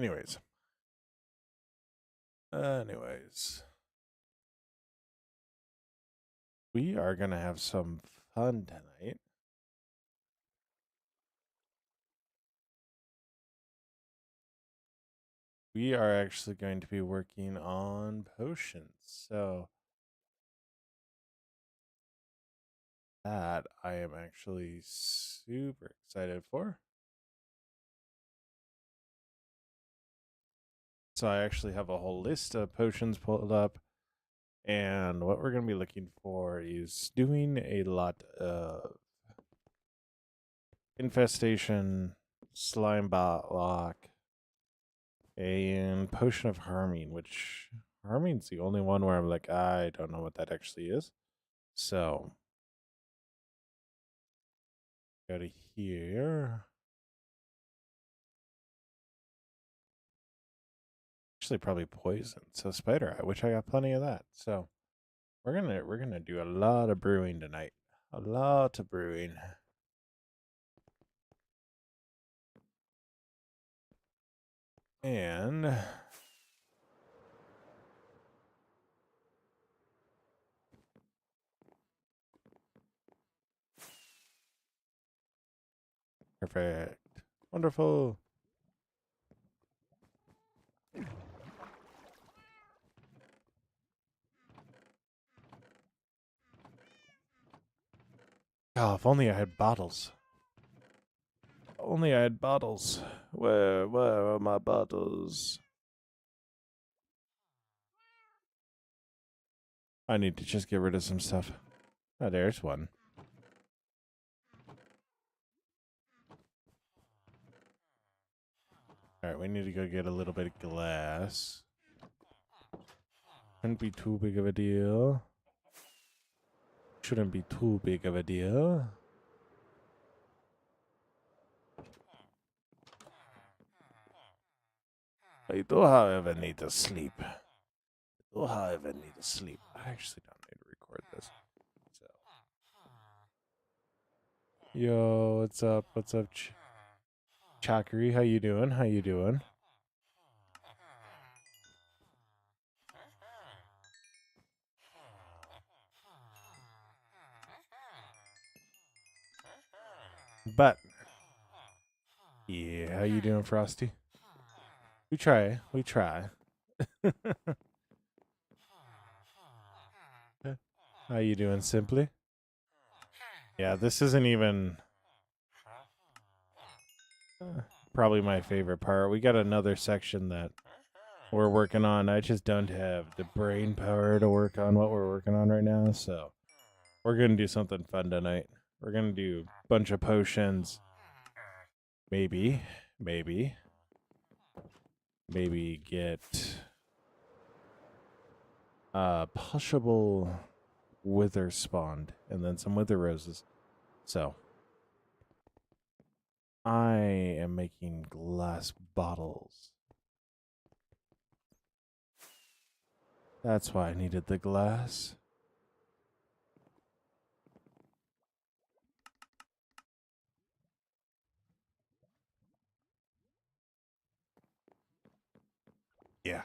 Anyways. We are going to have some fun tonight. We are actually going to be working on potions. So that I am actually super excited for. So I actually have a whole list of potions pulled up. And what we're going to be looking for is doing a lot of infestation, slime block, and potion of harming, which harming's the only one where I'm like, I don't know what that actually is. So go to here. Actually probably poison. So spider eye, which I got plenty of that. So we're gonna do a lot of brewing tonight. A lot of brewing. And perfect. Wonderful. Oh, if only I had bottles. Only I had bottles. Where are my bottles? I need to just get rid of some stuff. Oh, there's one. Alright, we need to go get a little bit of glass. Shouldn't be too big of a deal. Shouldn't be too big of a deal. I do, however, need to sleep. I actually don't need to record this. So. Yo, what's up? What's up, Chakri? How you doing? How you doing? But yeah, how you doing, Frosty? We try. How you doing, Simply? Yeah, this isn't even probably my favorite part. We got another section that we're working on. I just don't have the brain power to work on what we're working on right now, so we're gonna do something fun tonight. We're gonna do a bunch of potions. Maybe get pushable wither spawned and then some wither roses. So I am making glass bottles. That's why I needed the glass. Yeah.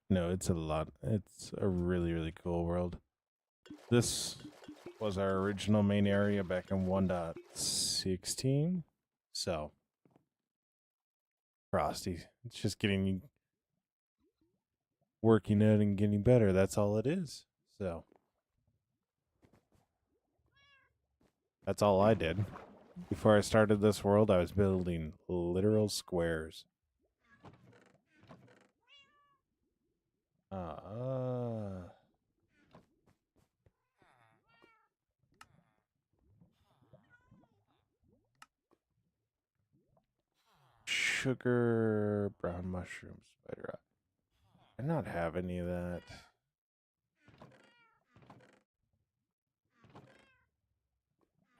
No, it's a lot. It's a really, really cool world. This was our original main area back in 1.16. So, Frosty, it's just getting working out and getting better. That's all it is. So, that's all I did. Before I started this world, I was building literal squares. Sugar, brown mushroom, spider eye. I not have any of that.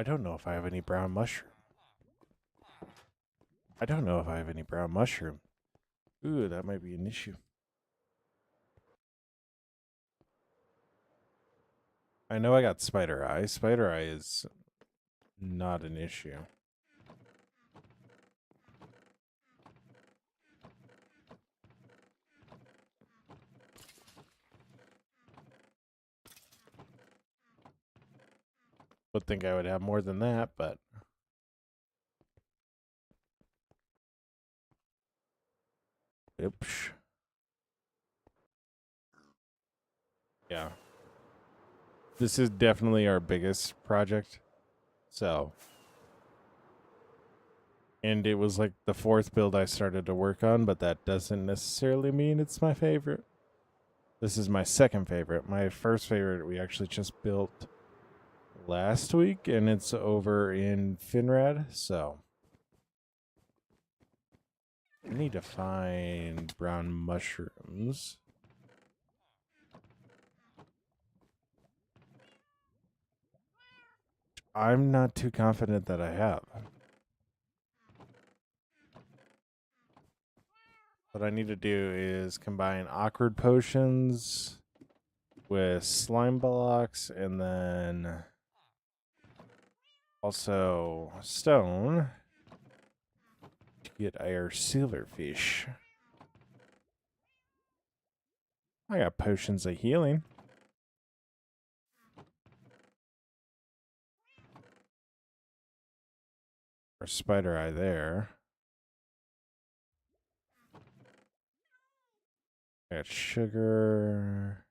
I don't know if I have any brown mushroom. Ooh, that might be an issue. I know I got spider eye. Spider eye is not an issue. would think I would have more than that, but oops. Yeah. This is definitely our biggest project. So, and it was like the fourth build I started to work on, but that doesn't necessarily mean it's my favorite. This is my second favorite. My first favorite we actually just built last week, and it's over in Finrad. So I need to find brown mushrooms. I'm not too confident that I have. What I need to do is combine awkward potions with slime blocks, and then also stone to get our silverfish. I got potions of healing. Or spider eye there. I got sugar.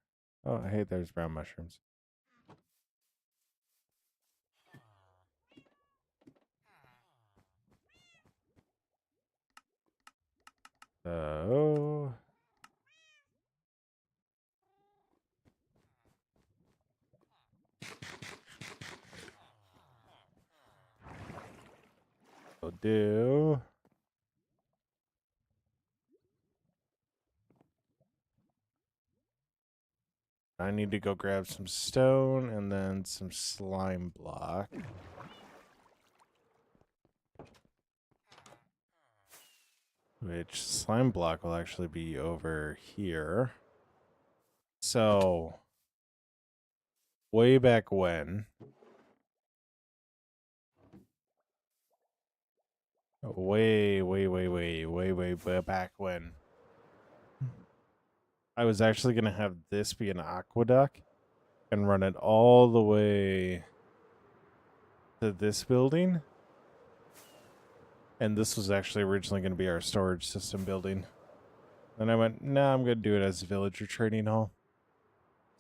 Oh, hey, there's brown mushrooms. So we'll do. I need to go grab some stone and then some slime block. Which slime block will actually be over here. So, way back when, way back when, I was actually going to have this be an aqueduct and run it all the way to this building. And this was actually originally going to be our storage system building. Then I went, nah, I'm going to do it as a villager training hall.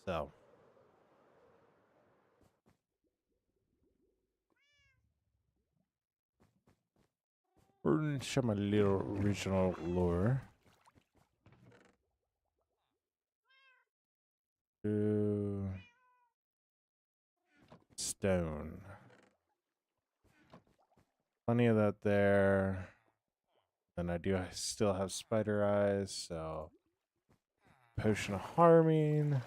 So. We're going to show my little original lore. Stone. Plenty of that there. And I do still have spider eyes, so potion of harming.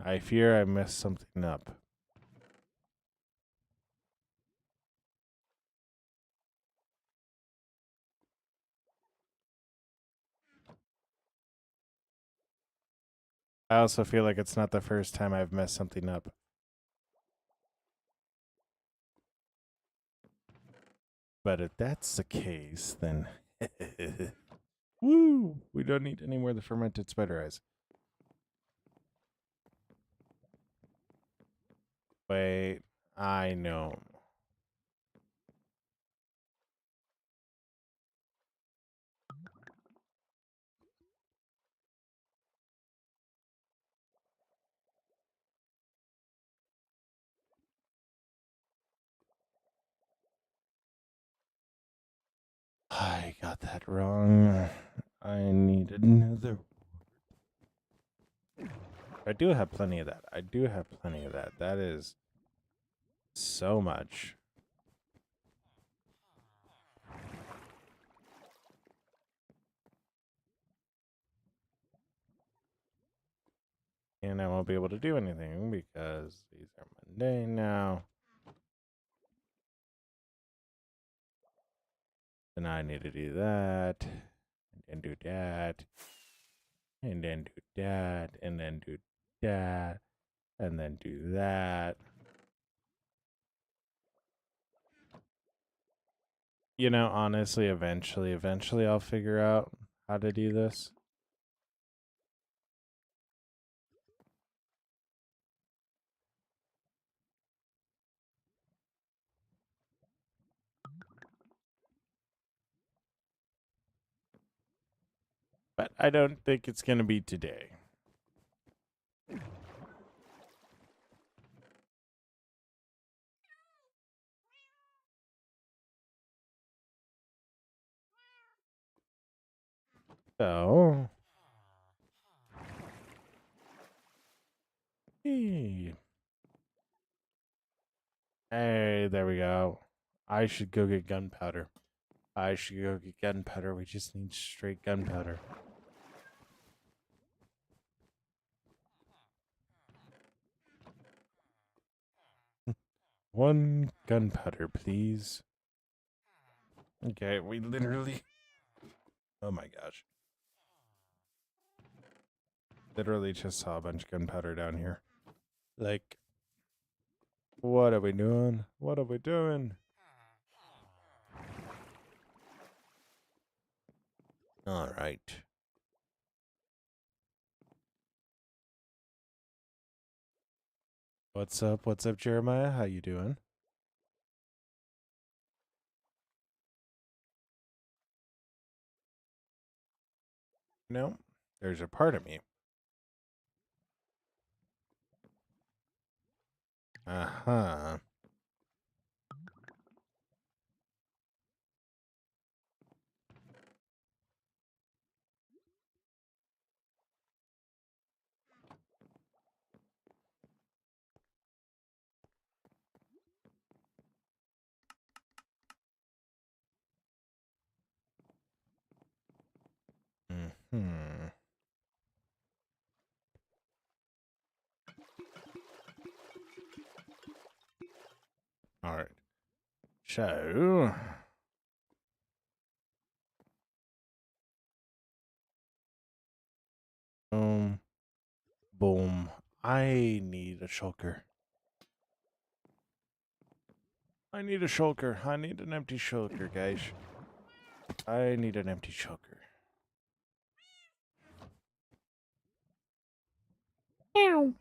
I fear I messed something up. I also feel like it's not the first time I've messed something up. But if that's the case, then woo! We don't need any more of the fermented spider eyes. Wait, I know. I got that wrong. I need another. I do have plenty of that. I do have plenty of that. That is so much. And I won't be able to do anything because these are mundane now. And I need to do that. And do that. And then do that. And then do that. and then do that. You know, honestly, eventually I'll figure out how to do this. But I don't think it's going to be today. So, hey, there we go. I should go get gunpowder. We just need straight gunpowder. One gunpowder, please. Okay, we literally... Oh my gosh. Literally just saw a bunch of gunpowder down here. Like, what are we doing? What are we doing? All right. What's up? What's up, Jeremiah? How you doing? No, there's a part of me. Uh-huh. Hmm. All right. So, boom. I need a shulker. I need a shulker. I need an empty shulker, guys. I need an empty shulker. Meow.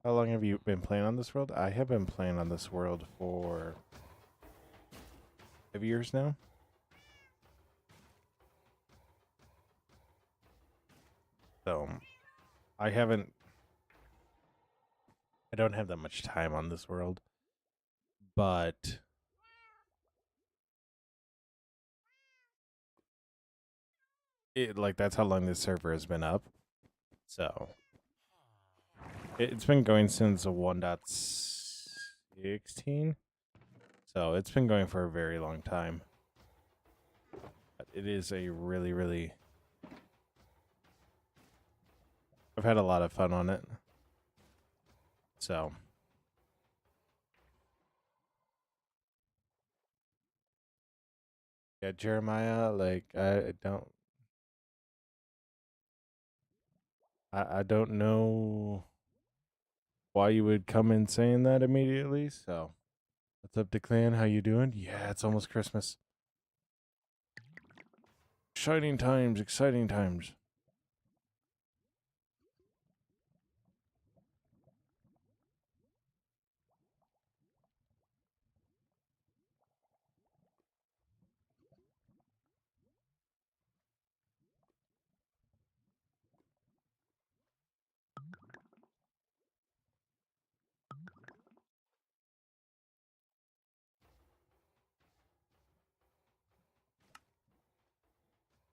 How long have you been playing on this world? I have been playing on this world for 5 years now. So, I don't have that much time on this world. But that's how long this server has been up. So, it's been going since 1.16. So, it's been going for a very long time. But it is a really, really... I've had a lot of fun on it. So... Yeah, Jeremiah, like, I don't know why you would come in saying that immediately, so... What's up, Declan? How you doing? Yeah, it's almost Christmas. Exciting times, exciting times.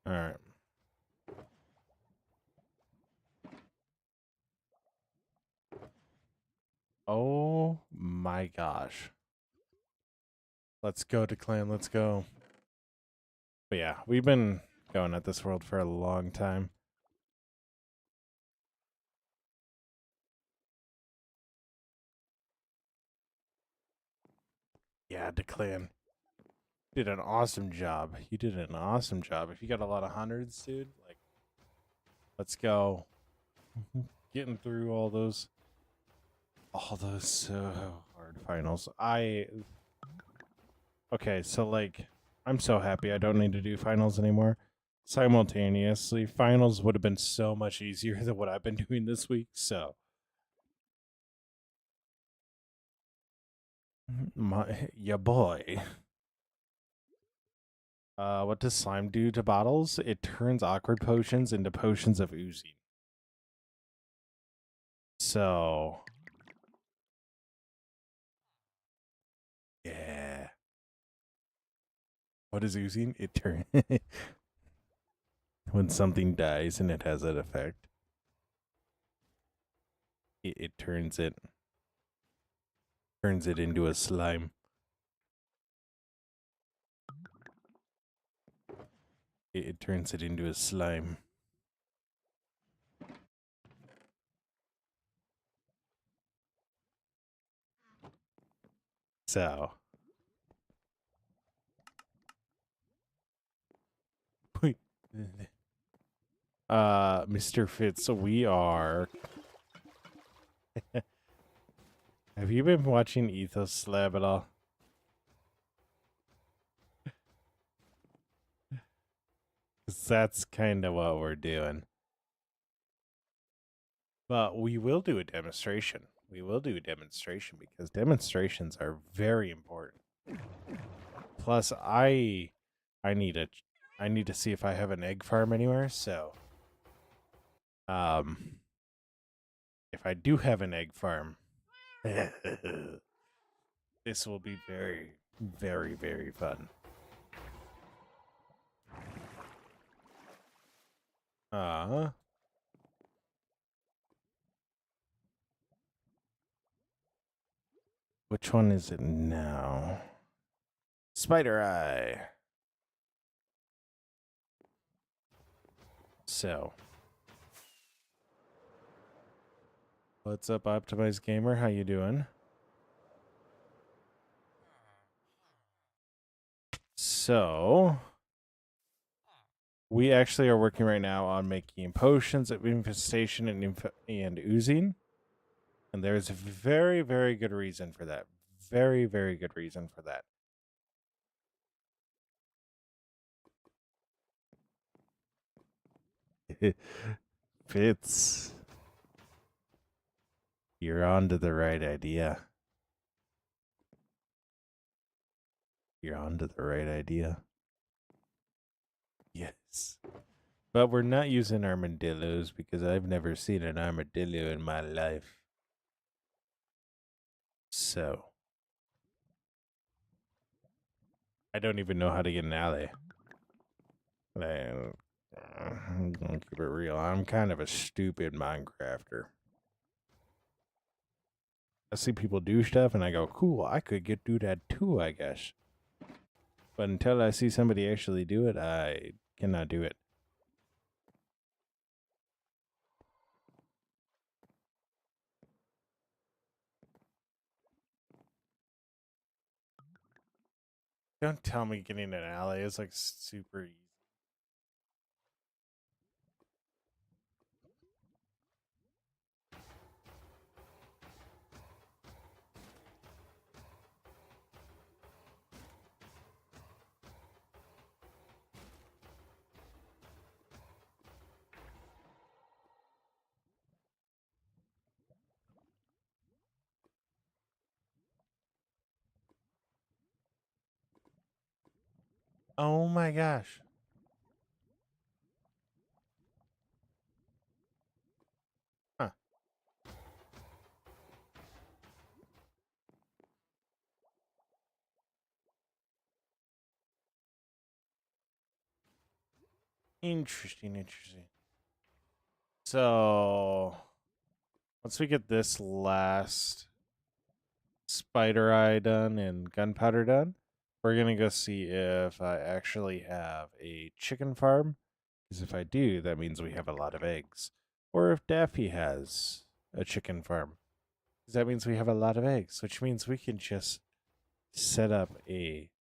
All right. Oh my gosh. Let's go, Declan. Let's go. But yeah, we've been going at this world for a long time. Yeah, Declan. Did an awesome job. You did an awesome job. If you got a lot of hundreds, dude, like Let's go. Getting through all those hard finals. Okay, so like I'm so happy I don't need to do finals anymore. Simultaneously, finals would have been so much easier than what I've been doing this week, so ya boy. What does slime do to bottles? It turns awkward potions into potions of oozing. So, yeah. What is oozing? It turns when something dies and it has that effect. It turns it into a slime. It turns it into a slime. So, Mr. Fitz, we are. Have you been watching Ethos Lab at all? That's kind of what we're doing. But we will do a demonstration. We will do a demonstration because demonstrations are very important. Plus, I need to see if I have an egg farm anywhere. So, if I do have an egg farm, this will be very, very, very fun. Which one is it now? Spider Eye. So, what's up, Optimized Gamer? How you doing? So, we actually are working right now on making potions of infestation and oozing. And there's a very, very good reason for that. Very, very good reason for that. Fitz. You're on to the right idea. You're on to the right idea. Yes. But we're not using armadillos because I've never seen an armadillo in my life. So, I don't even know how to get an alley. I'm gonna keep it real. I'm kind of a stupid Minecrafter. I see people do stuff and I go, cool, I could do that too, I guess. But until I see somebody actually do it, I cannot do it. Don't tell me getting an alley is like super easy. Oh my gosh. Huh. Interesting. So, once we get this last spider eye done and gunpowder done, we're going to go see if I actually have a chicken farm. Because if I do, that means we have a lot of eggs. Or if Daffy has a chicken farm. Because that means we have a lot of eggs, which means we can just set up a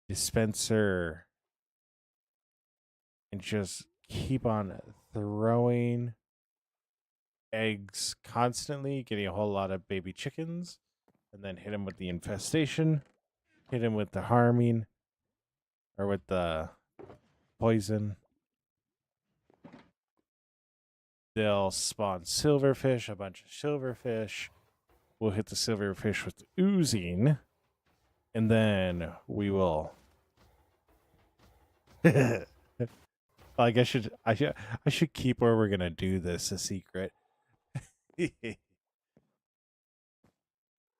dispenser and just keep on throwing eggs constantly, getting a whole lot of baby chickens, and then hit them with the infestation, hit them with the harming, or with the poison. They'll spawn silverfish, a bunch of silverfish. We'll hit the silverfish with oozing, and then we will. Like I should keep where we're gonna do this a secret.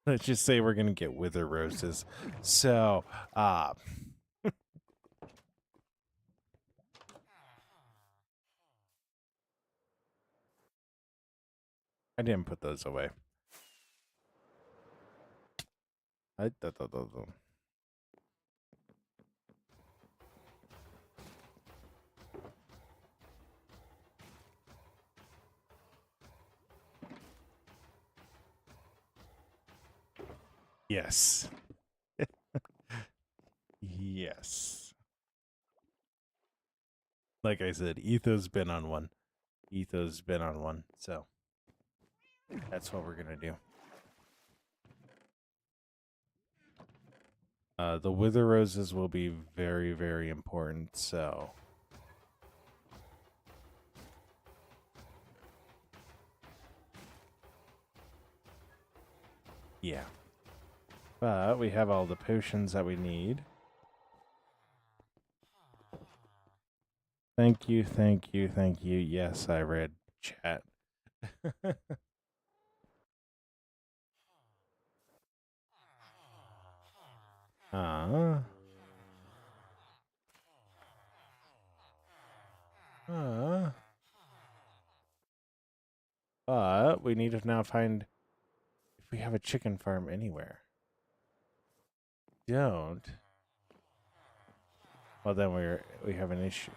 Let's just say we're gonna get wither roses. So, I didn't put those away. Yes. Yes. Like I said, Etho's been on one. So that's what we're gonna do. The wither roses will be very, very important. So yeah. But we have all the potions that we need. Thank you, thank you, thank you. Yes, I read chat. But we need to now find if we have a chicken farm anywhere. Don't. Well, then we have an issue.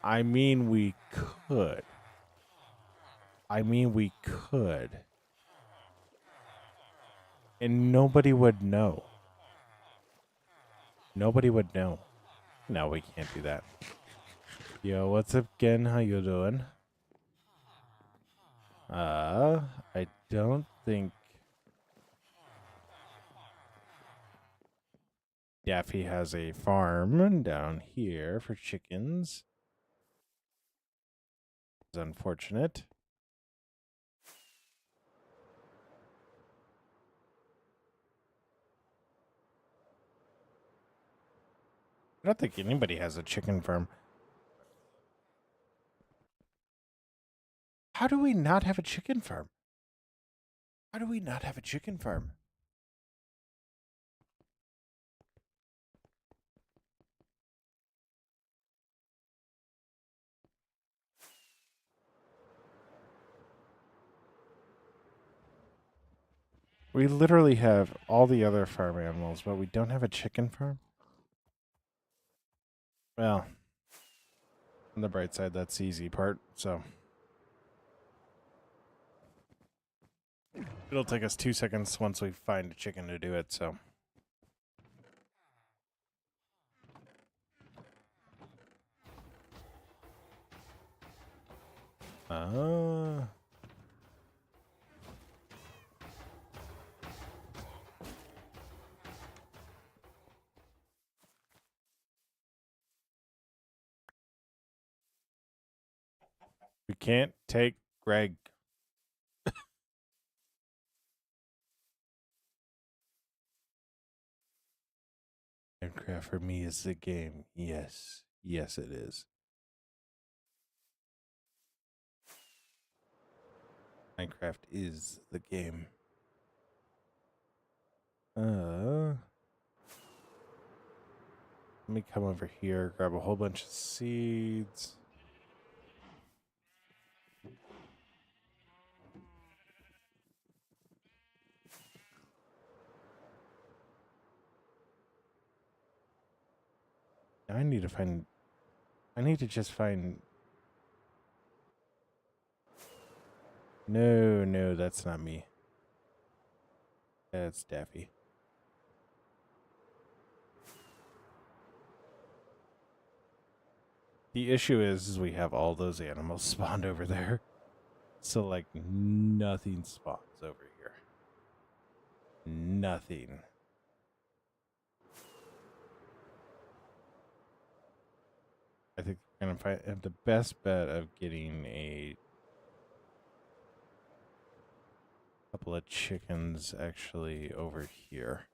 I mean, we could. And nobody would know. Nobody would know. No, we can't do that. Yo, what's up, Gen? How you doing? I don't think Daffy has a farm down here for chickens. It's unfortunate. I don't think anybody has a chicken farm. How do we not have a chicken farm? How do we not have a chicken farm? We literally have all the other farm animals, but we don't have a chicken farm? Well, on the bright side, that's the easy part, so. It'll take us 2 seconds once we find a chicken to do it, so. We can't take Greg. Minecraft for me is the game. Yes. Yes, it is. Minecraft is the game. Let me come over here, grab a whole bunch of seeds. I need to just find. No, that's not me. That's Daffy. The issue is we have all those animals spawned over there. So, like, nothing spawns over here. Nothing. I think we're going to have the best bet of getting a couple of chickens actually over here.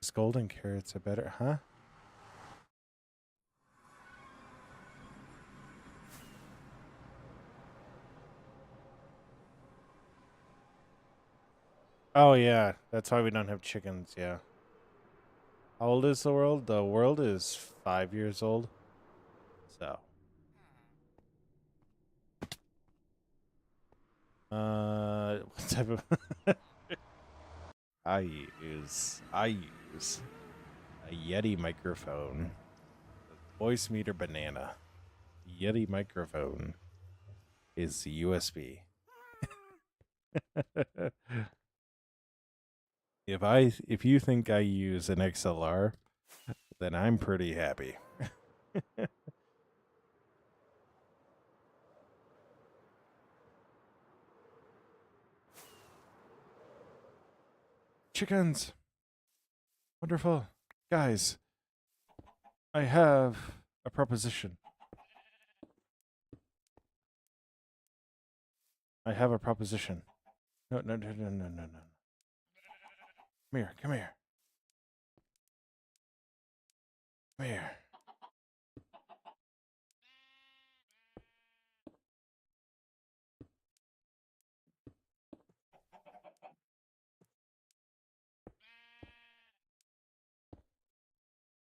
These golden carrots are better, huh? Oh, yeah. That's why we don't have chickens, yeah. How old is the world? The world is 5 years old. So. What type of... I use a Yeti microphone. Voice meter banana. Yeti microphone is USB. If you think I use an XLR, then I'm pretty happy. Chickens. Wonderful. Guys, I have a proposition. I have a proposition. No. Come here. Come here. Come here.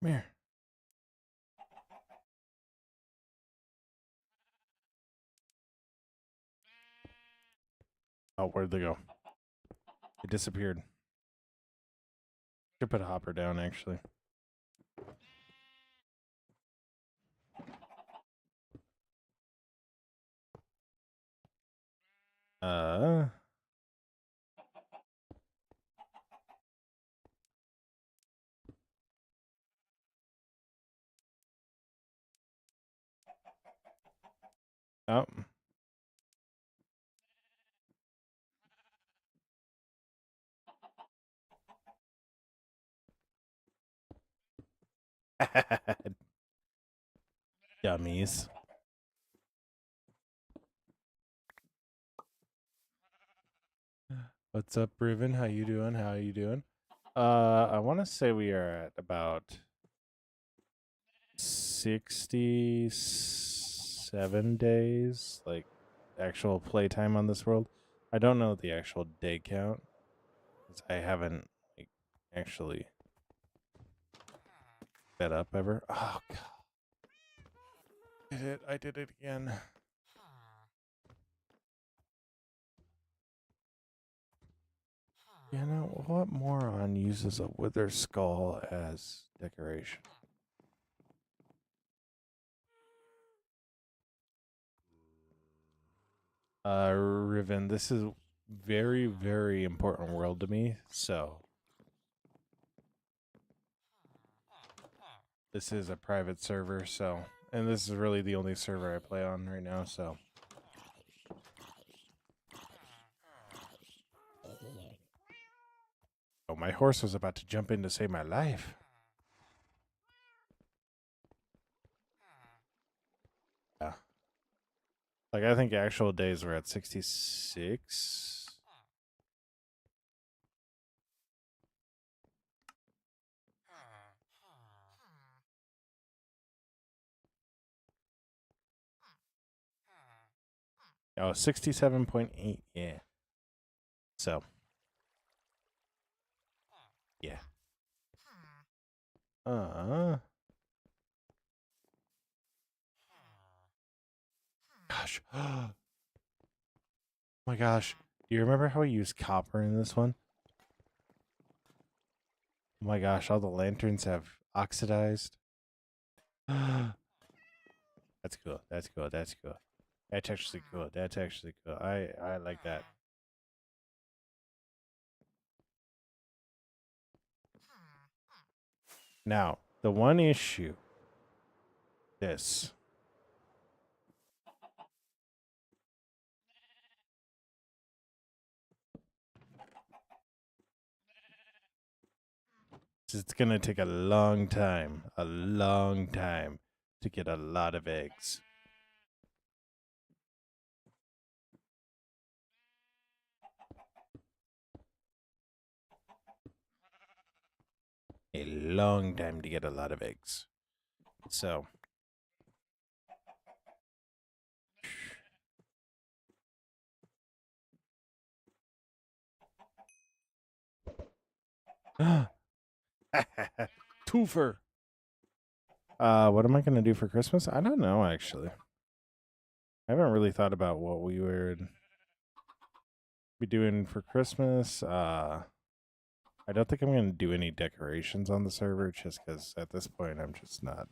Come here. Oh, where'd they go? They disappeared. Should put a hopper down, actually. Oh. Dummies. What's up, Riven? How you doing? How you doing? I want to say we are at about 67 days, like actual playtime on this world. I don't know the actual day count, 'cause I haven't like actually fed up ever. Oh god, I did it again. You know, what moron uses a wither skull as decoration? Riven, this is very, very important world to me, so this is a private server, so, and this is really the only server I play on right now, so. Oh, my horse was about to jump in to save my life. Yeah. Like, I think actual days were at 66. Oh, 67.8, yeah. So. Yeah. Gosh. Oh my gosh. Do you remember how we used copper in this one? Oh my gosh, all the lanterns have oxidized. I That's cool. That's cool. That's cool. That's actually cool. That's actually cool. I like that. Now, the one issue, this. It's going to take a long time to get a lot of eggs. A long time to get a lot of eggs. So, twofer. What am I going to do for Christmas? I don't know, actually. I haven't really thought about what we would be doing for Christmas. I don't think I'm going to do any decorations on the server just because at this point I'm just not.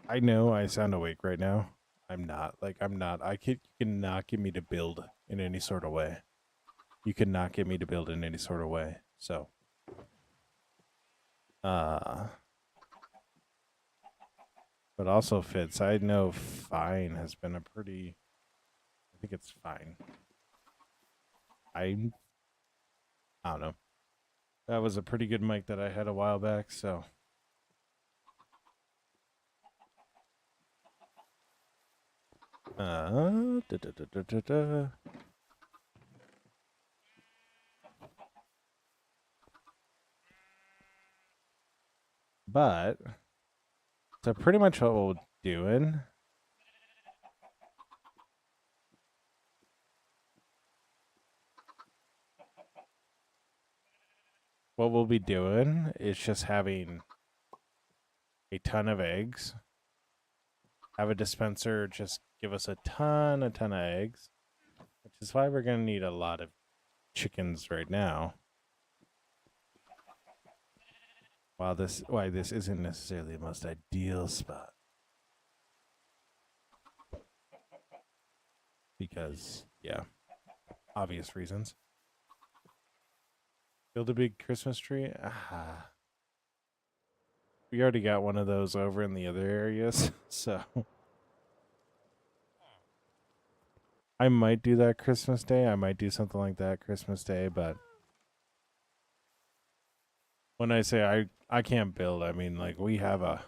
I know I sound awake right now. I'm not. You cannot get me to build in any sort of way. You cannot get me to build in any sort of way. So, but also Fitz, I know fine has been a pretty, I think it's fine. I don't know. That was a pretty good mic that I had a while back, so. Da, da, da, da, da, da. But, so pretty much what we're doing. What we'll be doing is just having a ton of eggs. Have a dispenser just give us a ton of eggs, which is why we're going to need a lot of chickens right now. Why this isn't necessarily the most ideal spot. Because, yeah, obvious reasons. Build a big Christmas tree? Ah. We already got one of those over in the other areas, so. I might do that Christmas Day. I might do something like that Christmas Day, but when I say I can't build, I mean like we have a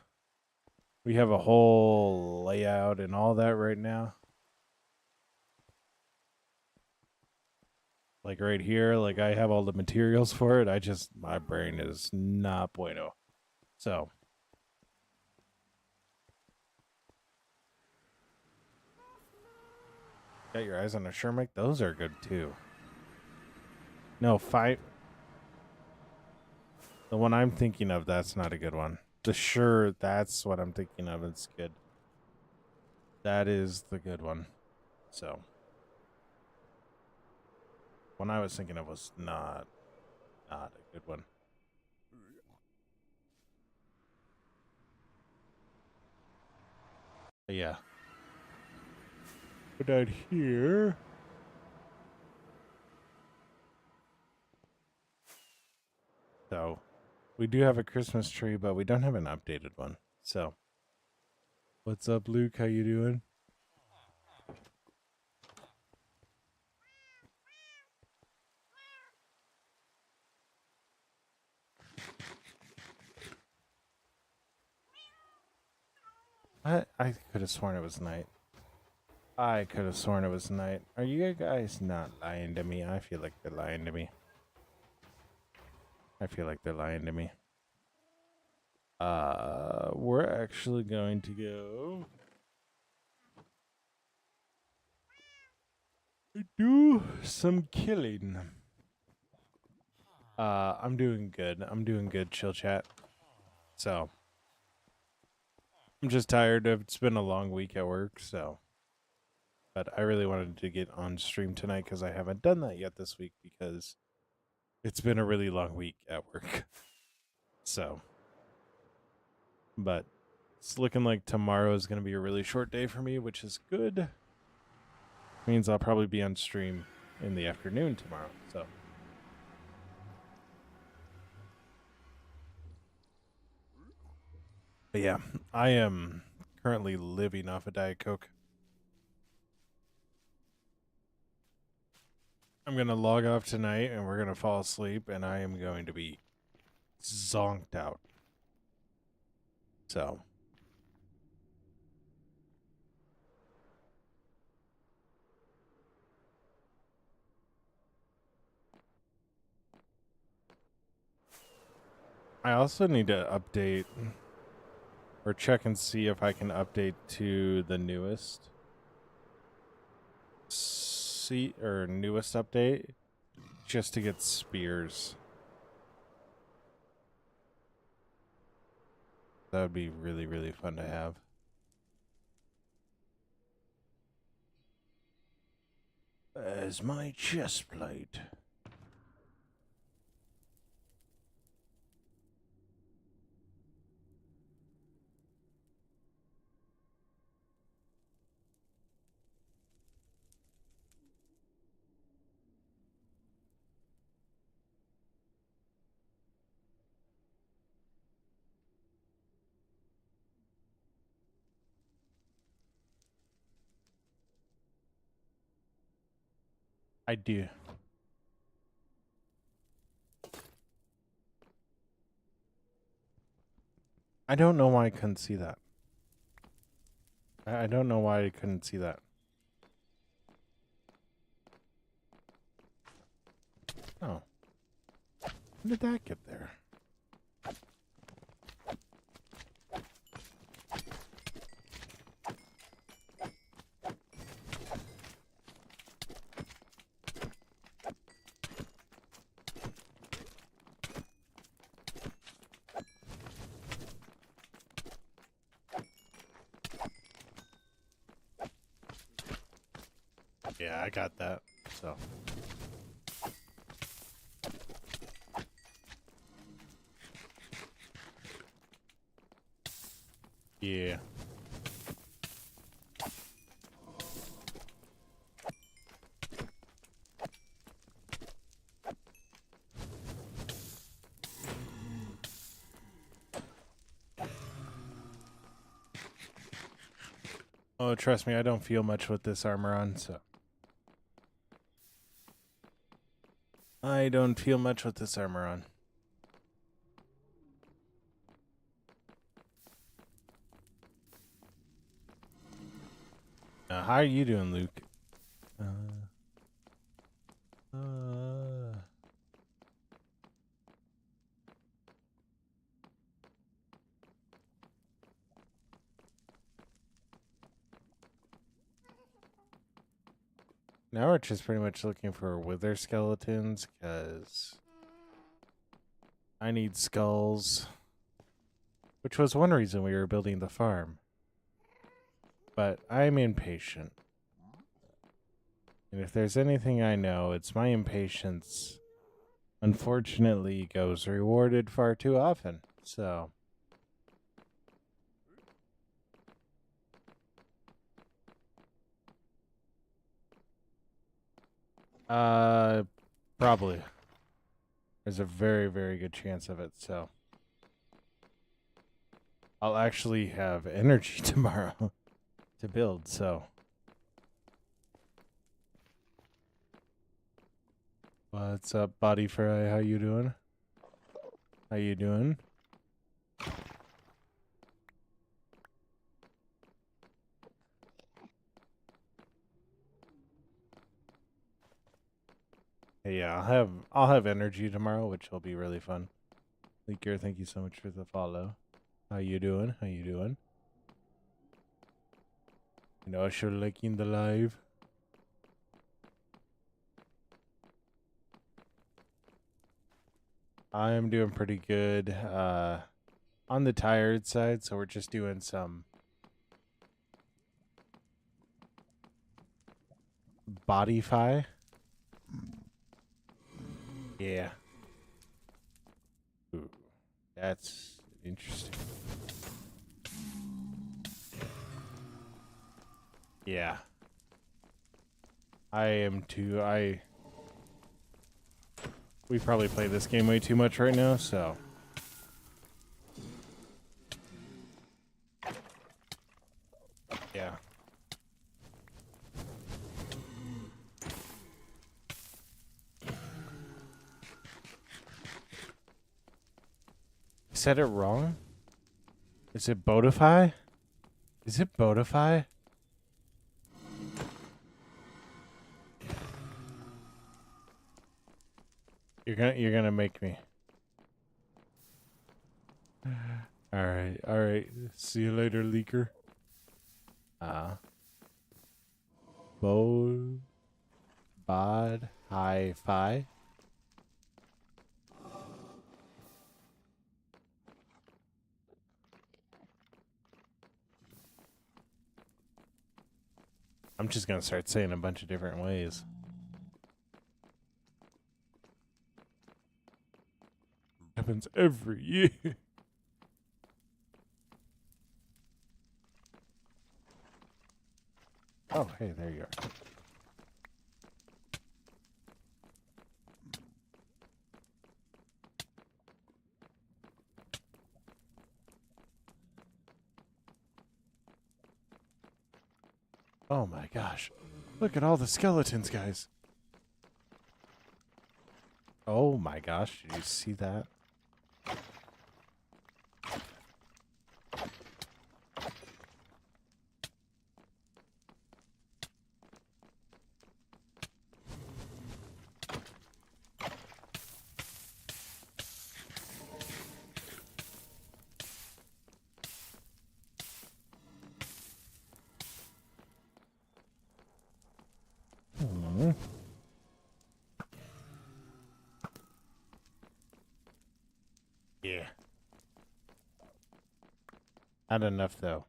whole layout and all that right now. Like right here, like I have all the materials for it. My brain is not bueno. So. Got your eyes on a Shermic? Those are good too. No, fight. The one I'm thinking of, that's not a good one. The Sure, that's what I'm thinking of. It's good. That is the good one. So. One I was thinking of was not a good one. But yeah. Put out here. So, we do have a Christmas tree, but we don't have an updated one. So, what's up, Luke? How you doing? I could have sworn it was night. I could have sworn it was night. Are you guys not lying to me? I feel like they're lying to me. We're actually going to go do some killing. I'm doing good, chill chat. So, I'm just tired. It's been a long week at work, so. But I really wanted to get on stream tonight because I haven't done that yet this week because it's been a really long week at work. So, but It's looking like tomorrow is going to be a really short day for me, which is good. Means I'll probably be on stream in the afternoon tomorrow, so. But yeah, I am currently living off a Diet Coke. I'm going to log off tonight and we're going to fall asleep and I am going to be zonked out. So. I also need to update or check and see if I can update to the newest newest update just to get spears. That would be really, really fun to have. As my chest plate. I do. I don't know why I couldn't see that. I don't know why I couldn't see that. Oh. When did that get there? Yeah, I got that. So. Yeah. Oh, trust me, I don't feel much with this armor on, so. I don't feel much with this armor on. How are you doing, Luke? Now we're just pretty much looking for wither skeletons, because I need skulls. Which was one reason we were building the farm. But I'm impatient. And if there's anything I know, it's my impatience, unfortunately, goes rewarded far too often. So. Probably. There's a very, very good chance of it, so. I'll actually have energy tomorrow to build, so. What's up, Body Fry? How you doing? How you doing? Hey, yeah, I'll have energy tomorrow, which will be really fun. Leaker, thank you so much for the follow. How you doing? How you doing? You know, I sure liking the live. I am doing pretty good. On the tired side, so we're just doing some Bodify. Yeah. Ooh, that's interesting. Yeah. I am too. We probably play this game way too much right now, so. Yeah. I said it wrong? Is it Bodify? Is it Bodify? You're gonna make me. Alright, alright. See you later, leaker. Bod Hi-Fi. I'm just gonna start saying a bunch of different ways. Happens every year. Oh, hey, there you are. Oh my gosh. Look at all the skeletons, guys. Oh my gosh, did you see that? Yeah. Not enough, though.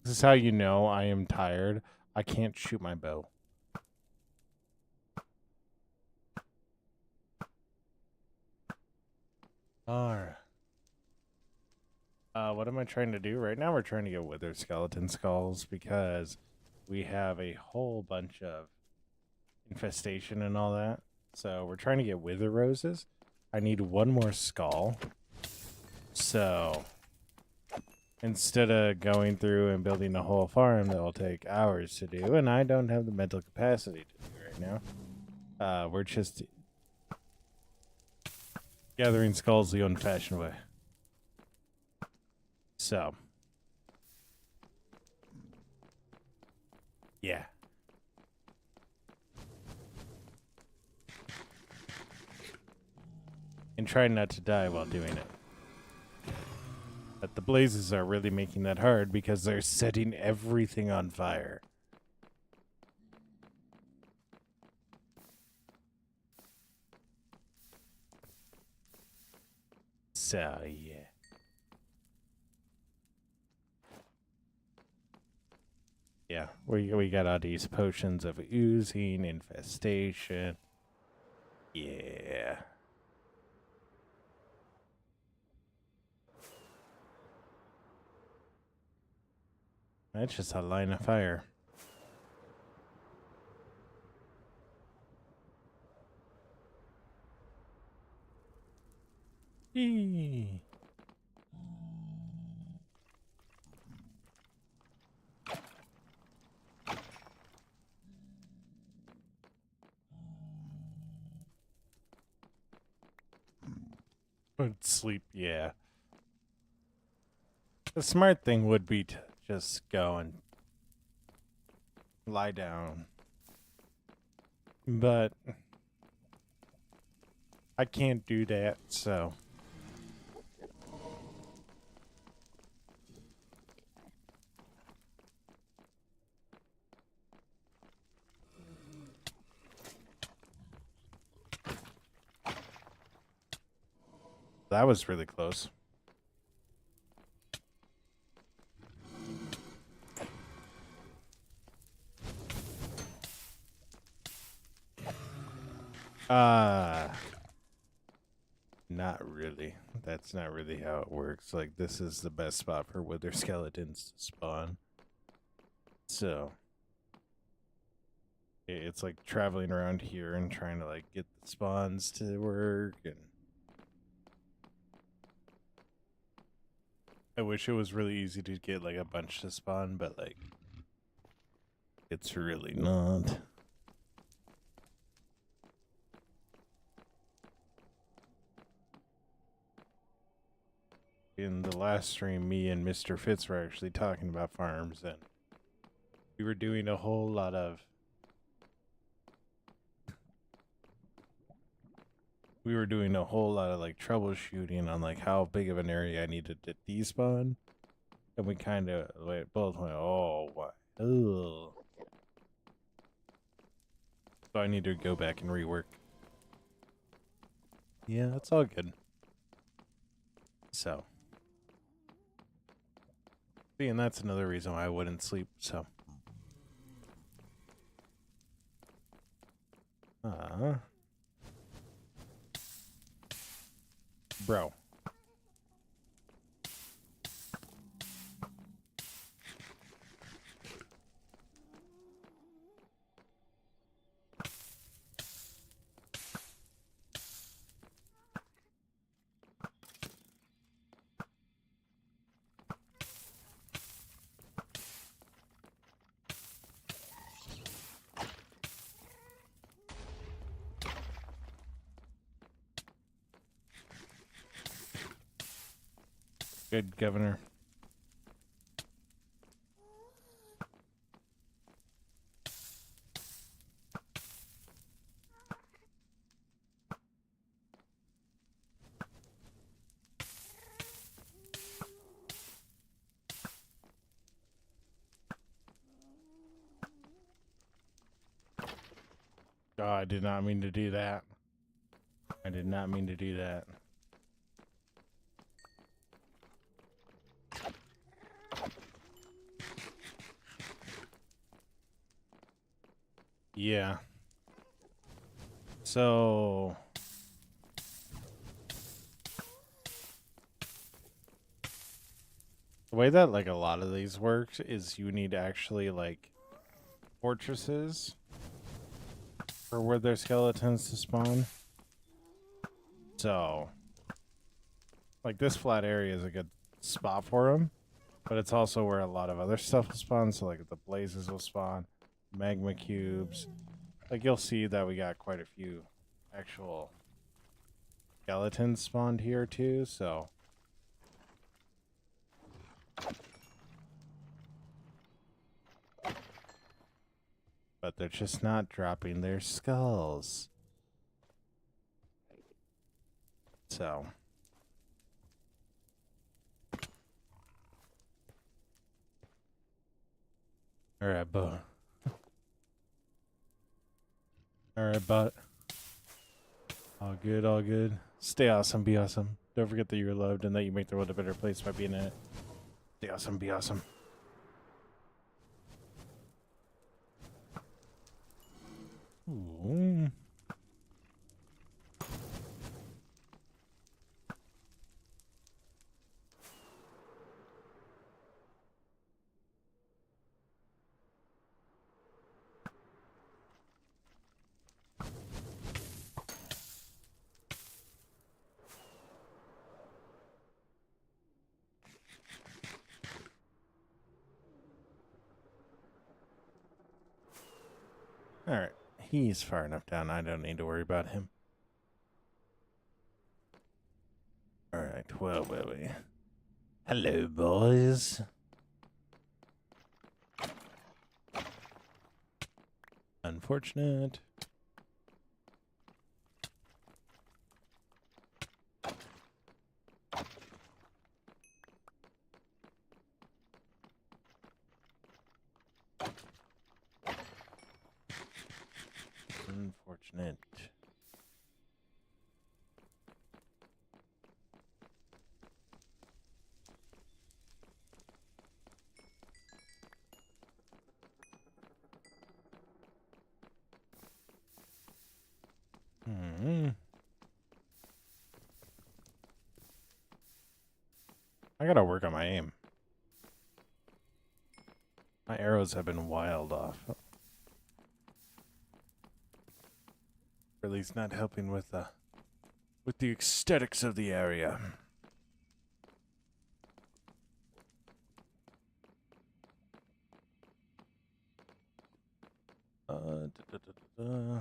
This is how you know I am tired. I can't shoot my bow. Alright. What am I trying to do? Right now we're trying to get wither skeleton skulls because we have a whole bunch of infestation and all that. So we're trying to get wither roses. I need one more skull. So instead of going through and building a whole farm that will take hours to do, and I don't have the mental capacity to do right now, we're just gathering skulls the old-fashioned way. So, yeah. And try not to die while doing it. But the blazes are really making that hard because they're setting everything on fire. So, yeah. Yeah, we got all these potions of oozing, infestation. Yeah. That's just a line of fire. Eee. Would sleep, yeah. The smart thing would be to just go and lie down. But I can't do that, so. That was really close. Not really. That's not really how it works. Like, this is the best spot for wither skeletons to spawn. So, it's like traveling around here and trying to, like, get the spawns to work. And I wish it was really easy to get, like, a bunch to spawn, but, like, it's really not. In the last stream, me and Mr. Fitz were actually talking about farms, and we were doing a whole lot of like troubleshooting on like how big of an area I needed to despawn, and we kind of both went, "Oh, what? Ugh." So I need to go back and rework. Yeah, it's all good. So. See, and that's another reason why I wouldn't sleep, so. Bro. Good, Governor. Oh, I did not mean to do that. I did not mean to do that. Yeah. So the way that like a lot of these works is you need actually like fortresses for where their skeletons to spawn. So like this flat area is a good spot for them, but it's also where a lot of other stuff will spawn. So like the blazes will spawn, magma cubes. Like you'll see that we got quite a few actual skeletons spawned here too, so. But they're just not dropping their skulls. So. Alright, bud. Alright, bud. All good, all good. Stay awesome, be awesome. Don't forget that you're loved and that you make the world a better place by being in it. Stay awesome, be awesome. Ooh. Alright, he's far enough down. I don't need to worry about him. Alright, well, Willie. Hello, boys. Unfortunate. Unfortunate. I gotta work on my aim. My arrows have been wild off. Or at least not helping with the aesthetics of the area. Da, da, da, da.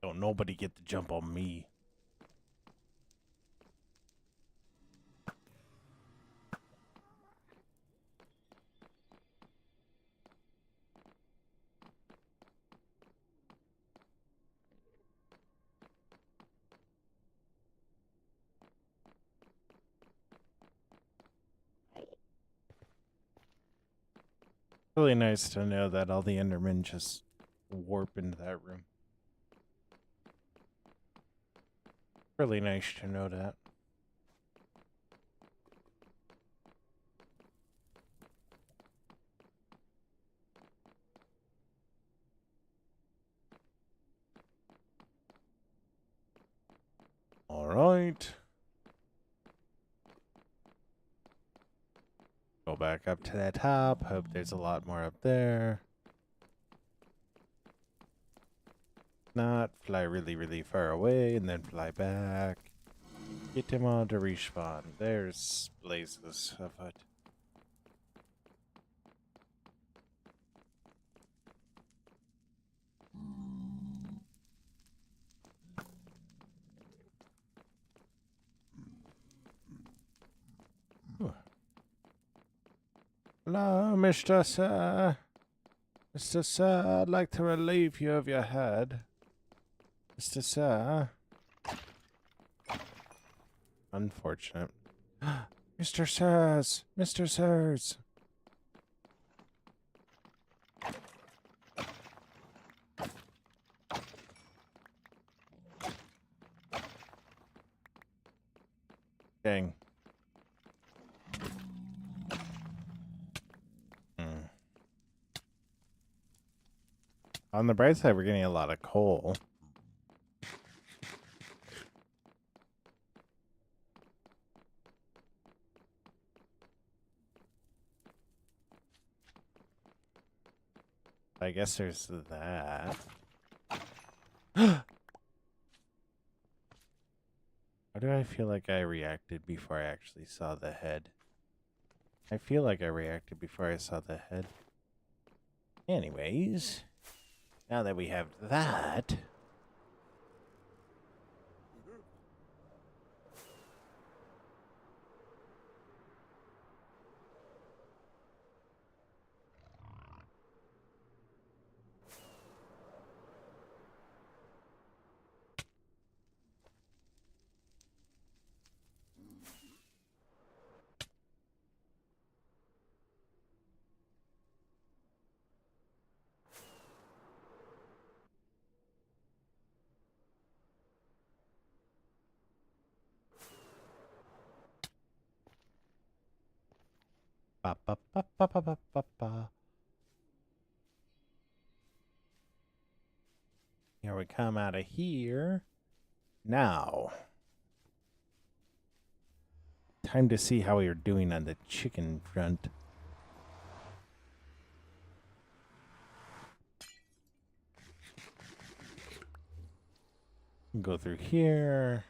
Don't nobody get the jump on me. Really nice to know that all the Endermen just warp into that room. Really nice to know that. All right. Go back up to the top. Hope there's a lot more up there. Not fly really, really far away and then fly back. Get him on to respawn. There's blazes of it. Hello, Mr. Sir. Mr. Sir, I'd like to relieve you of your head. Mr. Sir. Unfortunate. Mr. Sirs. Mr. Sirs. Dang. On the bright side, we're getting a lot of coal. I guess there's that. Why do I feel like I reacted before I actually saw the head? I feel like I reacted before I saw the head. Anyways, now that we have that... Ba, ba, ba, ba, ba, ba, ba, ba. Here we come out of here. Now, time to see how we are doing on the chicken front. Go through here.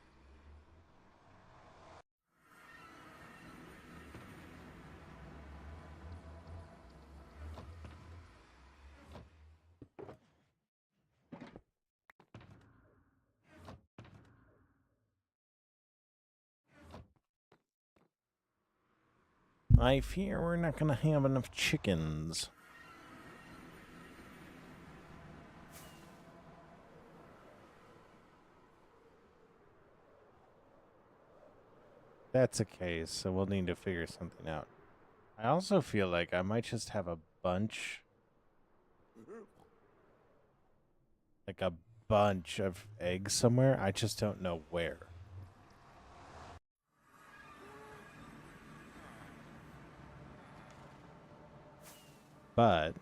I fear we're not going to have enough chickens. That's the case, so we'll need to figure something out. I also feel like I might just have a bunch, like a bunch of eggs somewhere. I just don't know where. but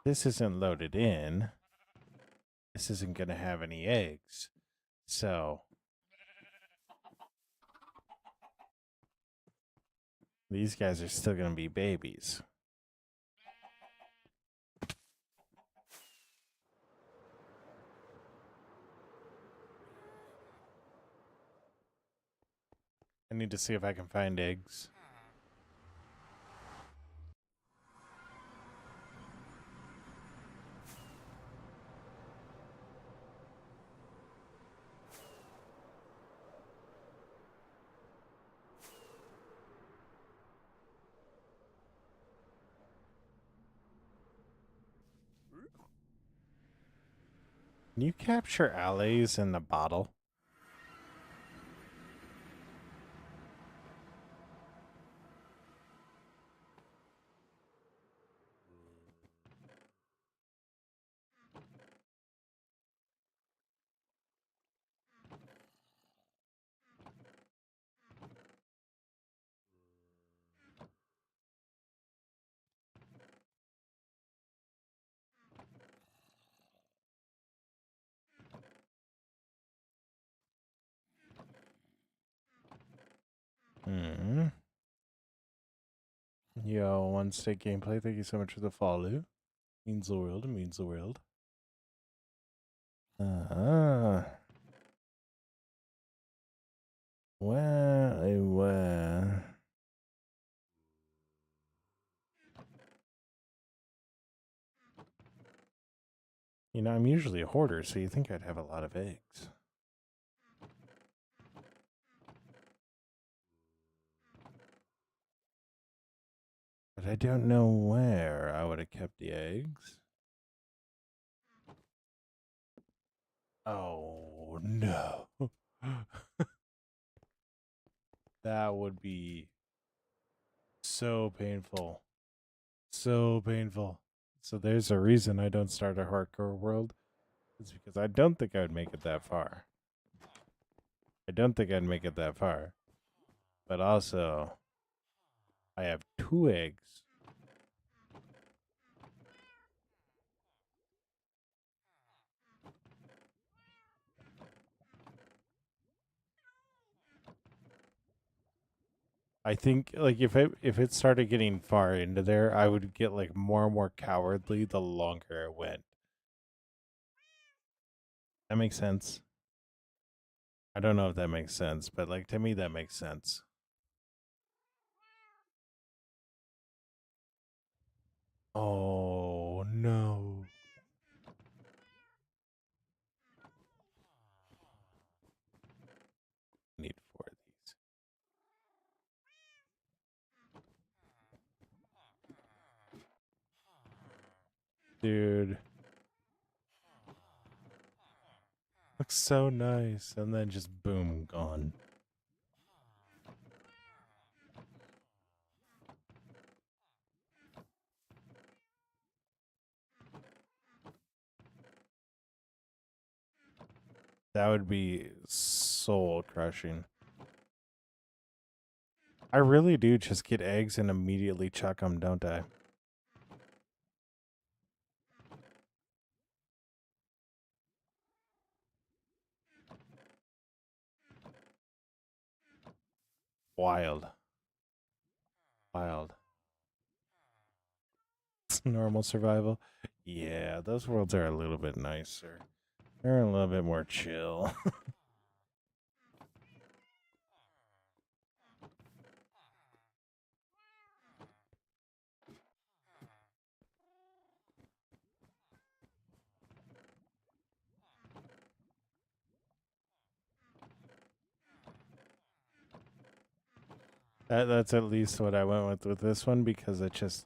this isn't loaded in. This isn't going to have any eggs. So these guys are still going to be babies. I need to see if I can find eggs. Can you capture allays in the bottle? Yo, one state gameplay. Thank you so much for the follow. Means the world. Means the world. Well. You know, I'm usually a hoarder, so you think I'd have a lot of eggs. But I don't know where I would have kept the eggs. Oh, no. That would be so painful. So painful. So there's a reason I don't start a hardcore world. It's because I don't think I would make it that far. I don't think I'd make it that far. But also, I have 2 eggs. I think like if it started getting far into there, I would get like more and more cowardly the longer it went. That makes sense. I don't know if that makes sense, but like to me that makes sense. Oh no. Need 4 of these. Dude. Looks so nice. And then just boom, gone. That would be soul crushing. I really do just get eggs and immediately chuck them, don't I? Wild. Wild. Normal survival. Yeah, those worlds are a little bit nicer. They're a little bit more chill. That's at least what I went with this one because it just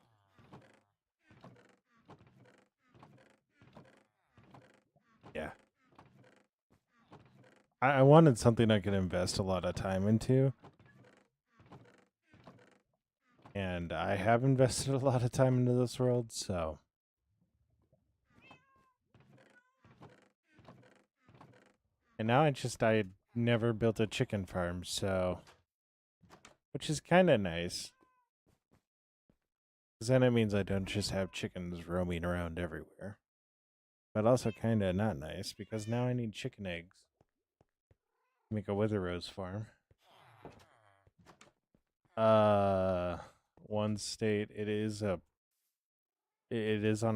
yeah. I wanted something I could invest a lot of time into. And I have invested a lot of time into this world, so and now I never built a chicken farm, so which is kind of nice. Because then it means I don't just have chickens roaming around everywhere. But also kind of not nice, because now I need chicken eggs. Make a wither rose farm. One state, it is on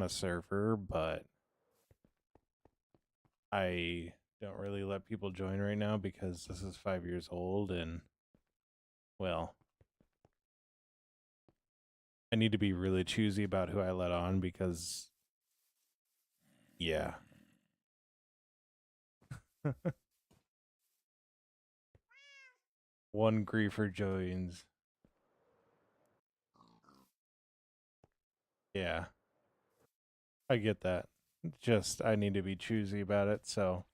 a server, but I don't really let people join right now because this is 5 years old, and well, I need to be really choosy about who I let on because yeah. One griefer joins. Yeah. I get that. Just I need to be choosy about it, so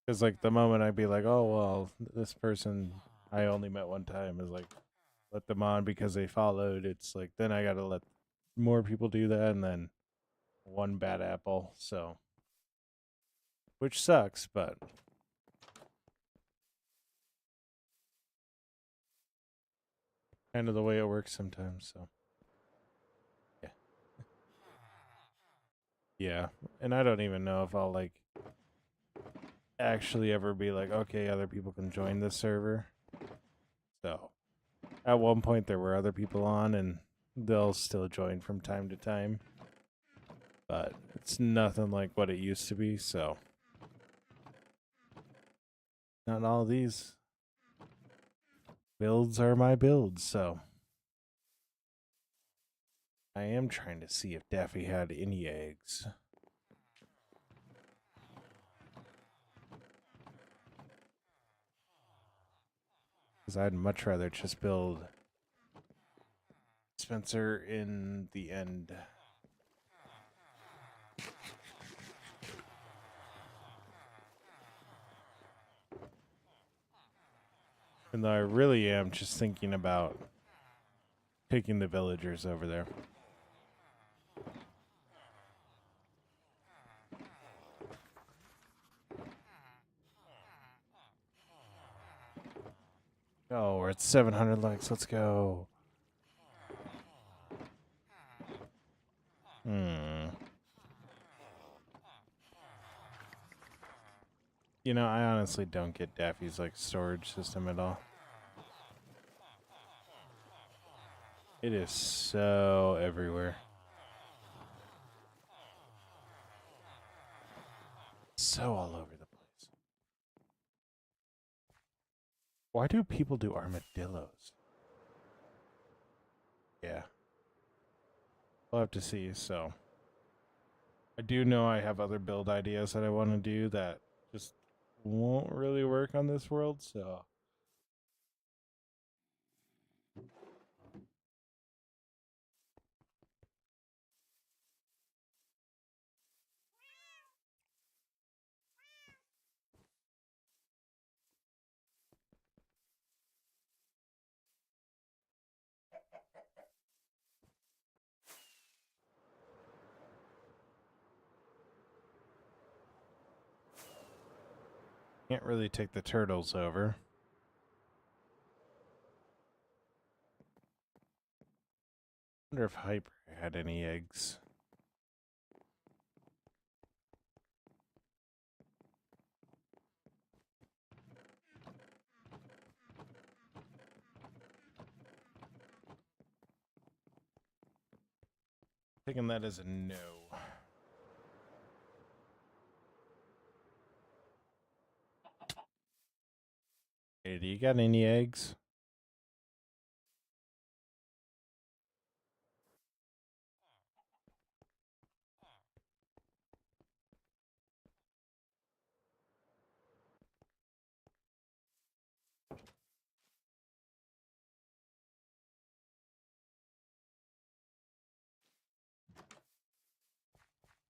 because like the moment I'd be like, oh well, this person I only met one time is like let them on because they followed. It's like then I gotta let more people do that, and then one bad apple. So which sucks, but kind of the way it works sometimes. So yeah, yeah, and I don't even know if I'll like actually ever be like, okay, other people can join this server. So at one point there were other people on, and they'll still join from time to time, but it's nothing like what it used to be. So not all of these builds are my builds. So I am trying to see if Daffy had any eggs. Because I'd much rather just build Spencer in the end. And though I really am just thinking about taking the villagers over there. Oh, we're at 700 likes. Let's go. You know, I honestly don't get Daffy's like storage system at all. It is so everywhere. So all over the place. Why do people do armadillos? Yeah. We'll have to see. So I do know I have other build ideas that I want to do that just won't really work on this world, so can't really take the turtles over. Wonder if Hyper had any eggs. Taking that as a no. Hey, do you got any eggs?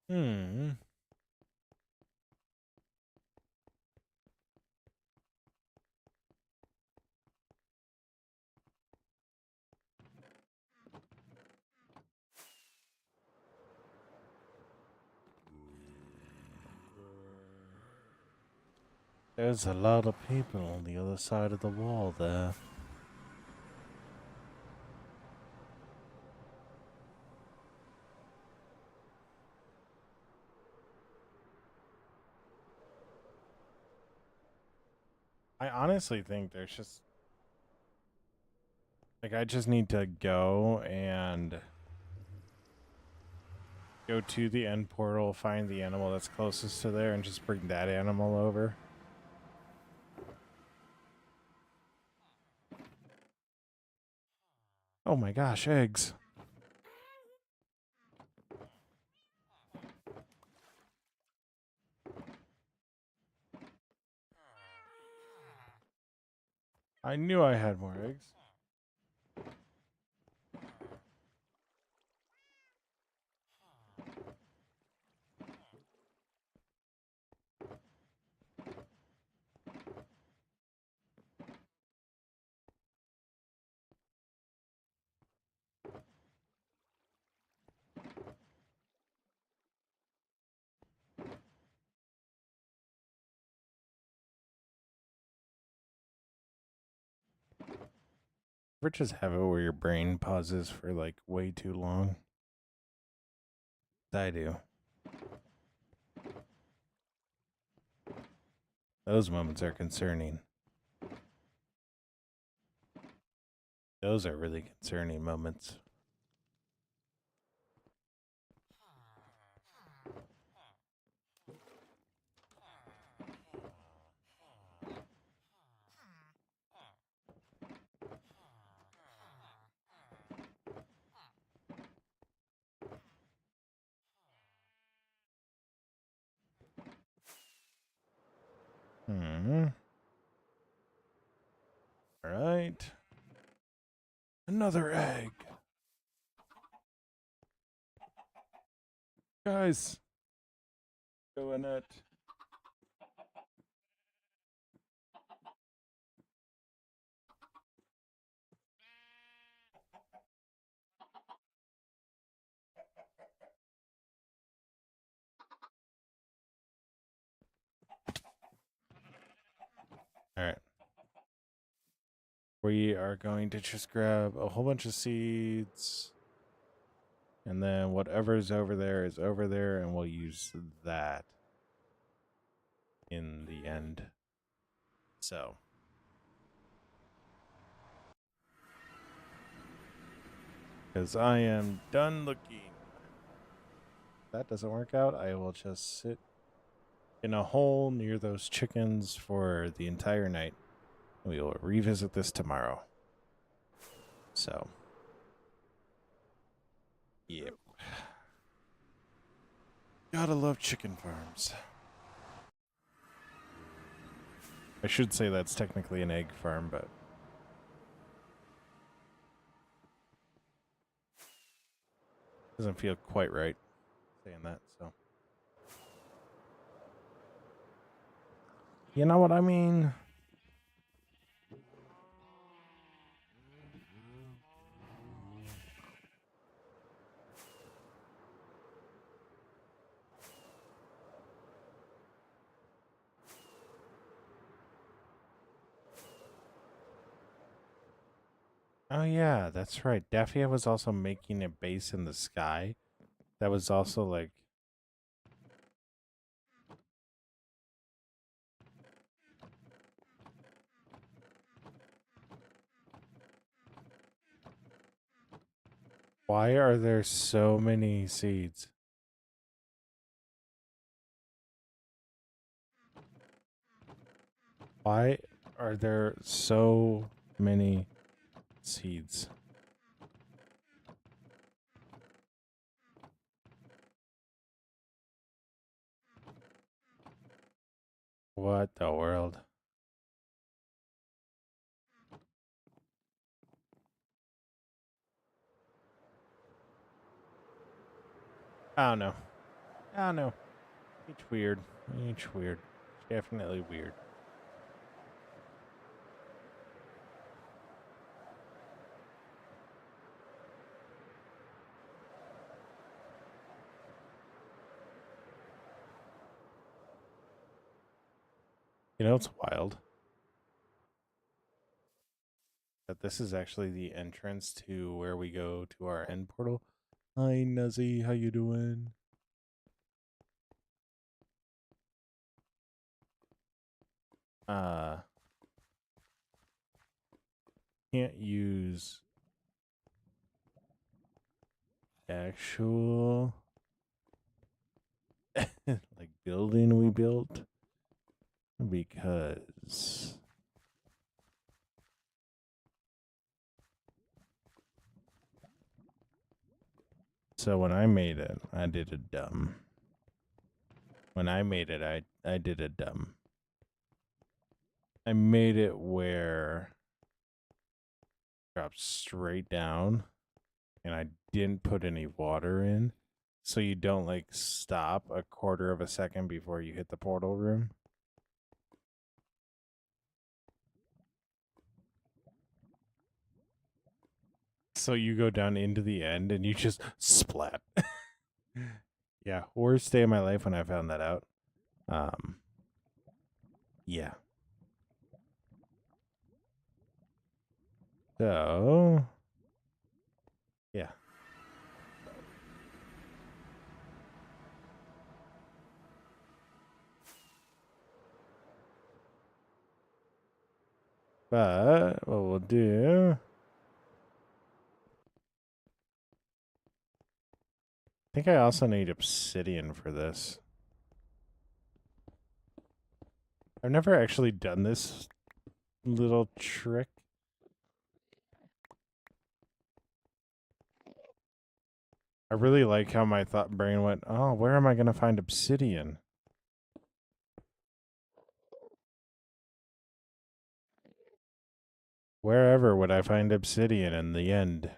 Hmm. There's a lot of people on the other side of the wall there. I honestly think there's just... Like, I just need to go and go to the end portal, find the animal that's closest to there, and just bring that animal over. Oh my gosh, eggs. I knew I had more eggs. Ever just have it where your brain pauses for like way too long? I do. Those moments are concerning. Those are really concerning moments. All right. Another egg. Guys. Go in it. All right. We are going to just grab a whole bunch of seeds. And then whatever's over there is over there, and we'll use that in the end. So. Because I am done looking. If that doesn't work out, I will just sit in a hole near those chickens for the entire night. We will revisit this tomorrow. So. Yep. Gotta love chicken farms. I should say that's technically an egg farm, but doesn't feel quite right saying that, so. You know what I mean? Oh yeah, that's right. Daffia was also making a base in the sky. That was also like... Why are there so many seeds? Why are there so many seeds? What the world? I don't know. I don't know. Each weird. Each weird. Definitely weird. You know, it's wild that this is actually the entrance to where we go to our end portal. Hi, Nuzzy. How you doing? Can't use actual like building we built because so when I made it, I did a dumb. When I made it, I did a dumb. I made it where it drops straight down and I didn't put any water in. So you don't like stop a quarter of a second before you hit the portal room. So you go down into the end and you just splat. Yeah, worst day of my life when I found that out. Yeah. So, yeah. But what we'll do, I think I also need obsidian for this. I've never actually done this little trick. I really like how my thought brain went, oh, where am I going to find obsidian? Wherever would I find obsidian in the end?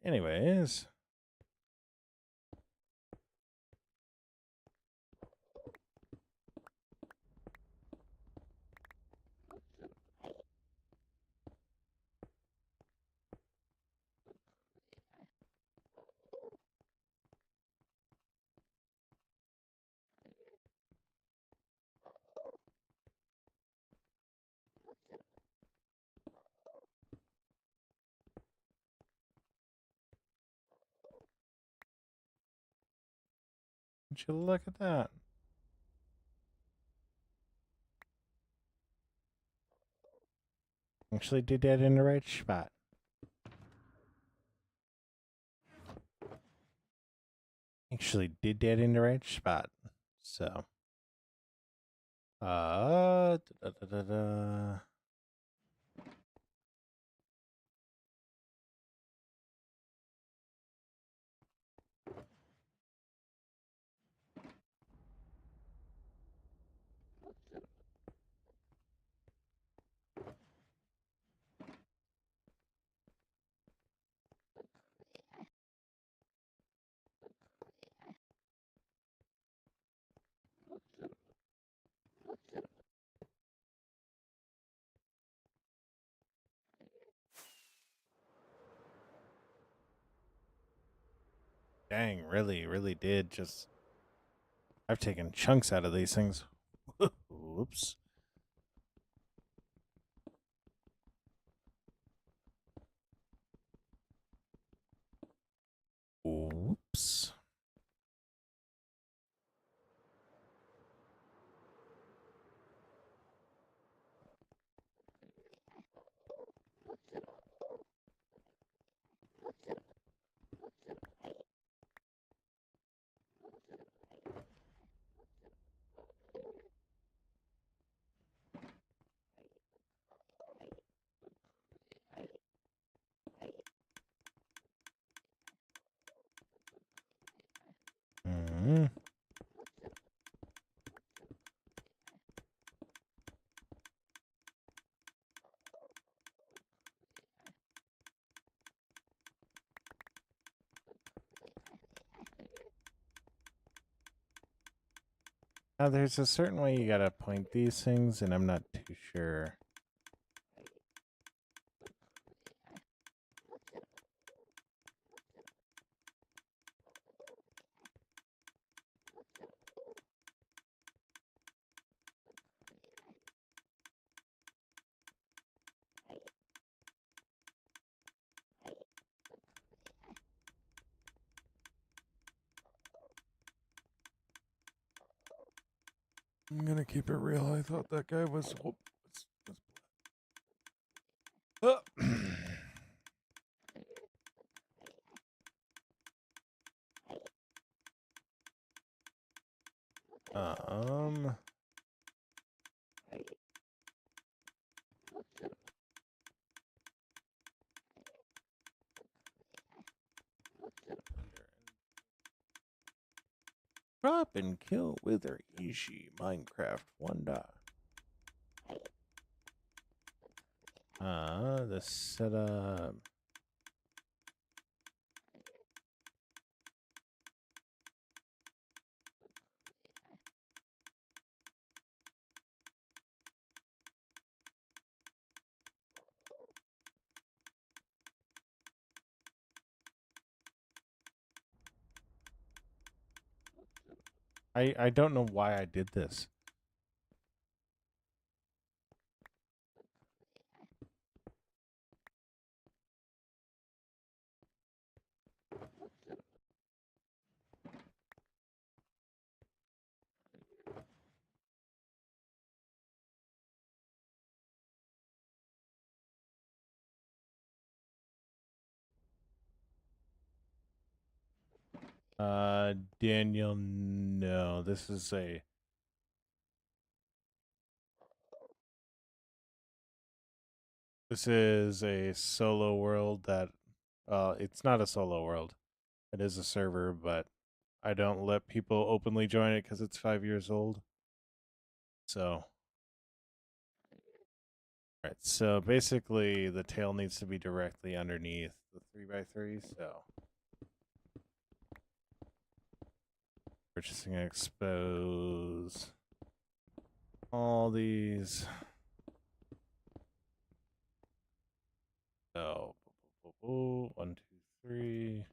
Anyways. Would you look at that? Actually did that in the right spot. Actually did that in the right spot. So. Da, da, da, da. Dang, really did just. I've taken chunks out of these things. Whoops. Oops. Mm-hmm. Now, there's a certain way you gotta point these things, and I'm not too sure. I'm gonna keep it real. I thought that guy was. Oh. um. Drop and kill Wither Ishi Minecraft 1 dot. The setup. I don't know why I did this. Daniel, no. This is a solo world that it's not a solo world. It is a server, but I don't let people openly join it because it's 5 years old. So, right. So basically, the tail needs to be directly underneath the 3x3. So, purchasing expose all these. So, 1, 2, 3.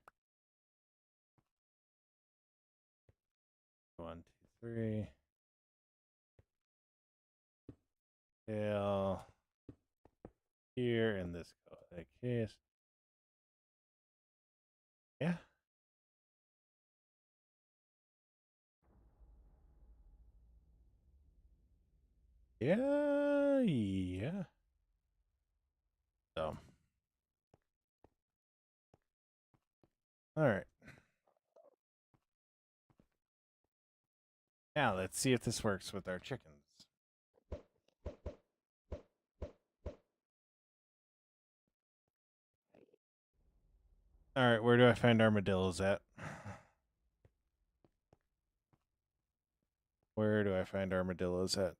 1, 2, 3. Tail here in this case. Yeah. Yeah. So, all right. Now let's see if this works with our chickens. All right, where do I find armadillos at? Where do I find armadillos at?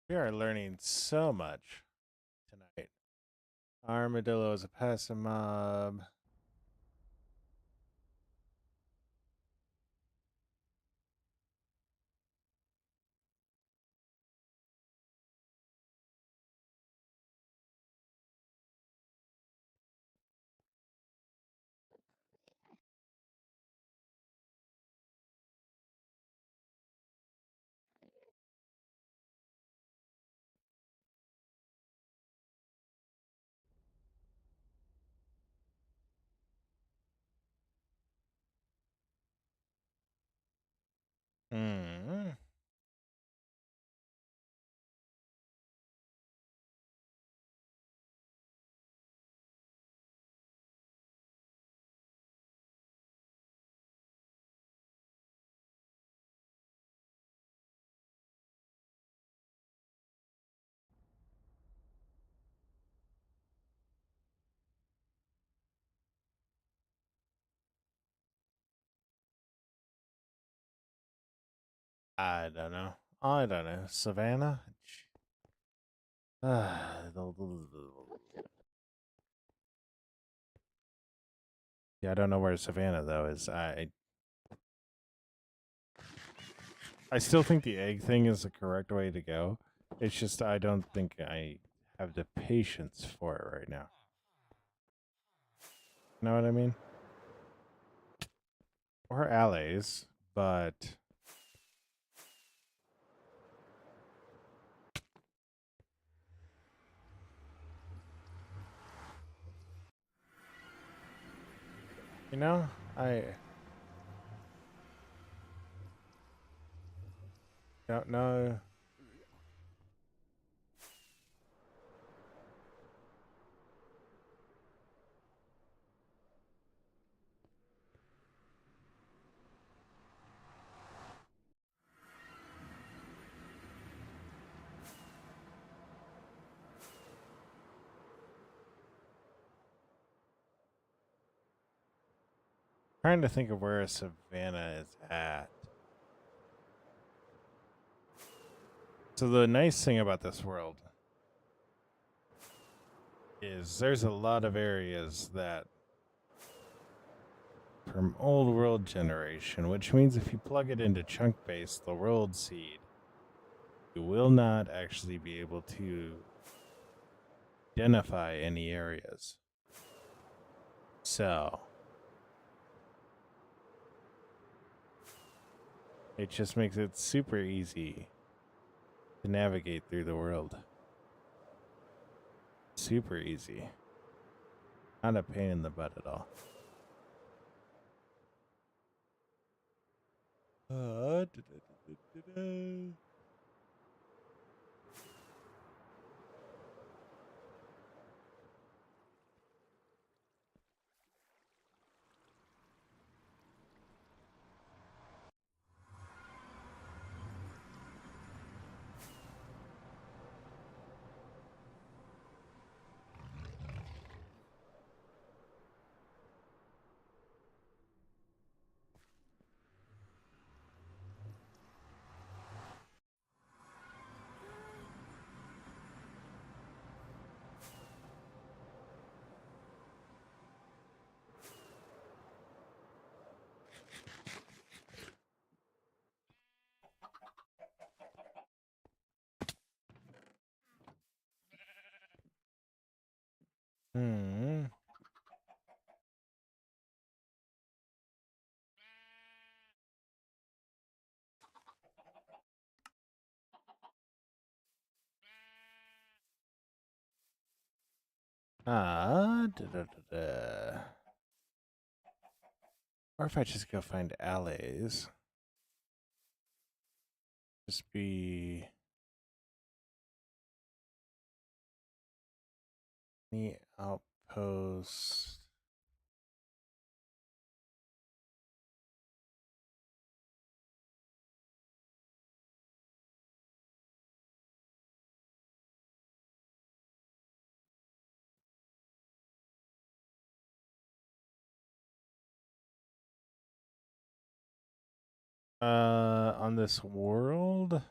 We are learning so much tonight. Armadillo is a passive mob. Hmm. I don't know. I don't know. Savannah? Yeah, I don't know where Savannah though is. I still think the egg thing is the correct way to go. It's just I don't think I have the patience for it right now. Know what I mean? We're allies, but you know, I don't know. Trying to think of where Savannah is at. So the nice thing about this world is there's a lot of areas that from old world generation, which means if you plug it into chunk base, the world seed, you will not actually be able to identify any areas. So it just makes it super easy to navigate through the world. Super easy. Not a pain in the butt at all. Hmm. Or if I just go find allies, just be the outpost. On this world.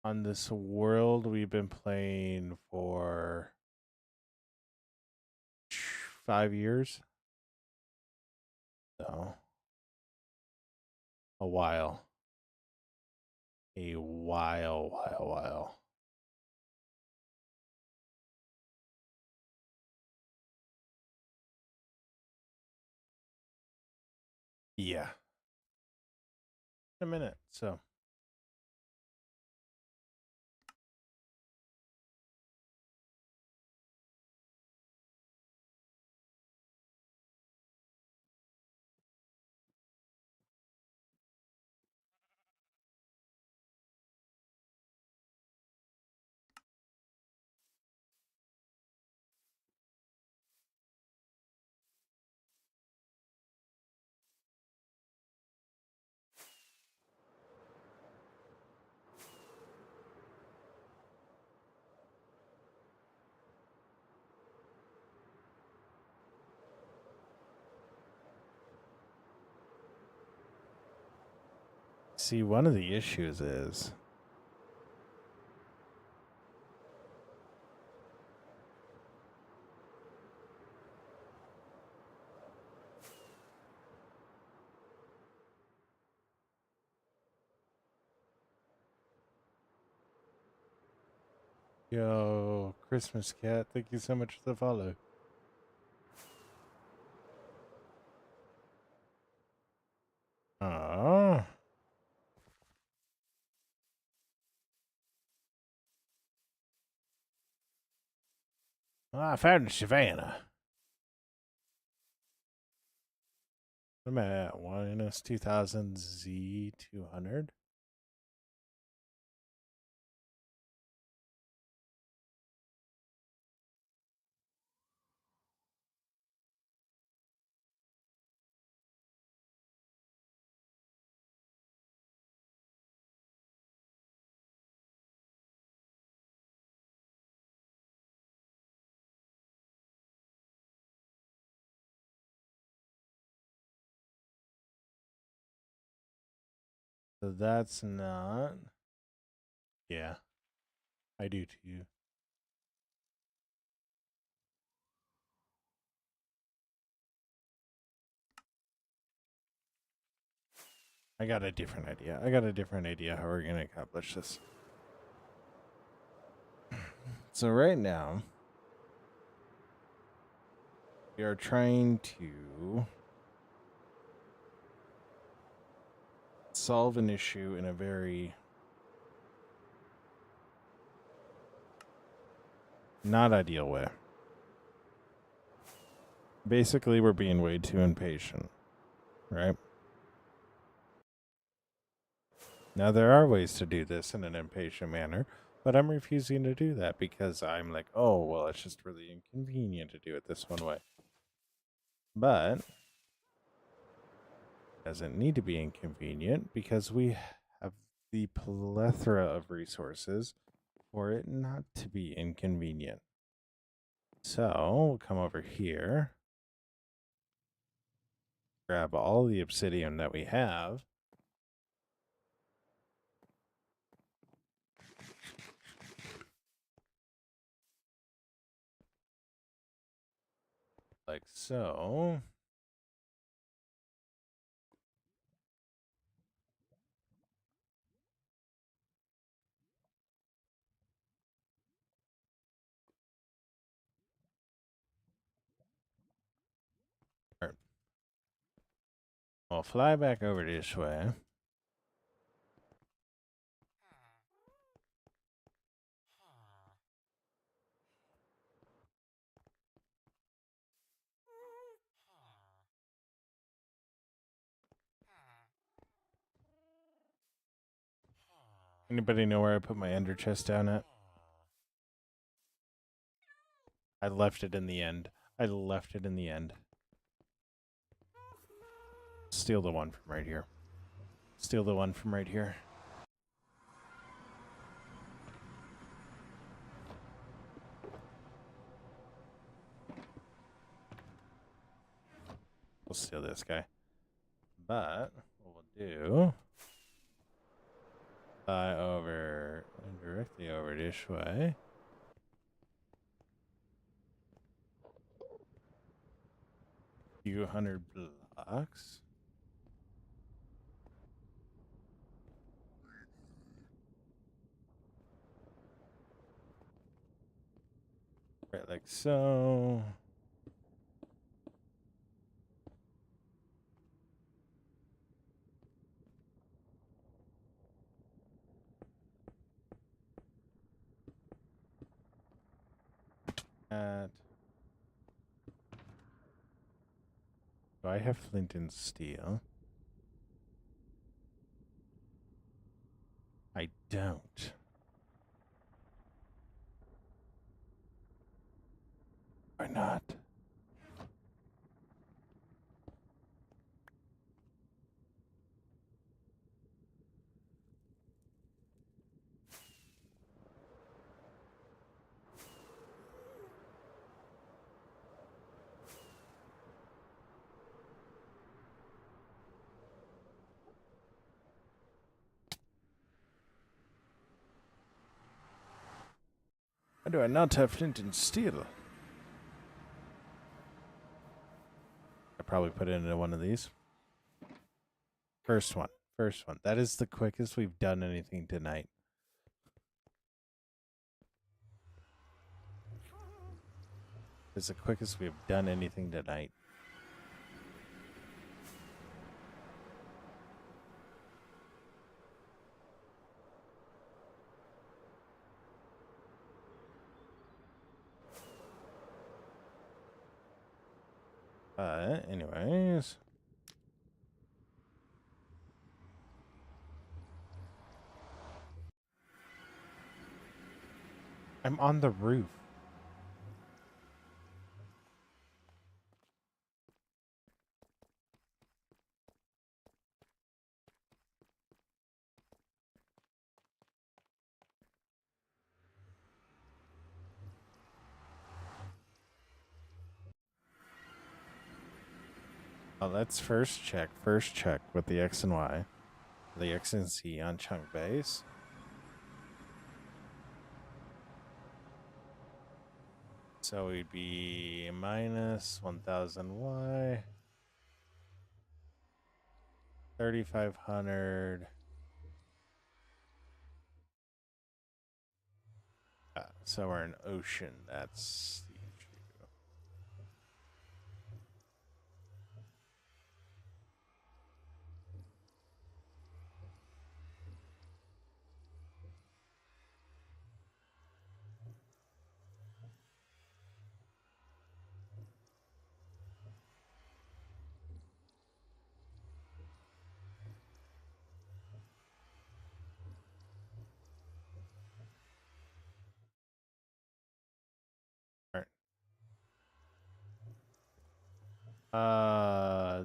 On this world, we've been playing for 5 years. So, a while. A while. Yeah. A minute. So, See, one of the issues is yo, Christmas cat, thank you so much for the follow. Oh. I found Savannah. What am I at? -2000 Z200? So that's not. Yeah, I do too. I got a different idea. How we're going to accomplish this. So right now, we are trying to solve an issue in a very not ideal way. Basically, we're being way too impatient, right? Now, there are ways to do this in an impatient manner, but I'm refusing to do that because I'm like, oh, well, it's just really inconvenient to do it this one way. But it doesn't need to be inconvenient because we have the plethora of resources for it not to be inconvenient. So we'll come over here, grab all the obsidian that we have. Like so. I'll fly back over this way. Anybody know where I put my ender chest down at? I left it in the end. Steal the one from right here. We'll steal this guy. But what we'll do, fly over and directly over this way. Few 100 blocks. Right, like so. At. Do I have flint and steel? I don't. Why not? Why do I not have flint and steel? I probably put it into one of these. First one. First one. That is the quickest we've done anything tonight. It's the quickest we've done anything tonight. Anyways. I'm on the roof. Oh, let's first check with the X and Y. The X and Z on chunk base. So we'd be minus 1000 Y. 3500. So we're in ocean. That's the issue.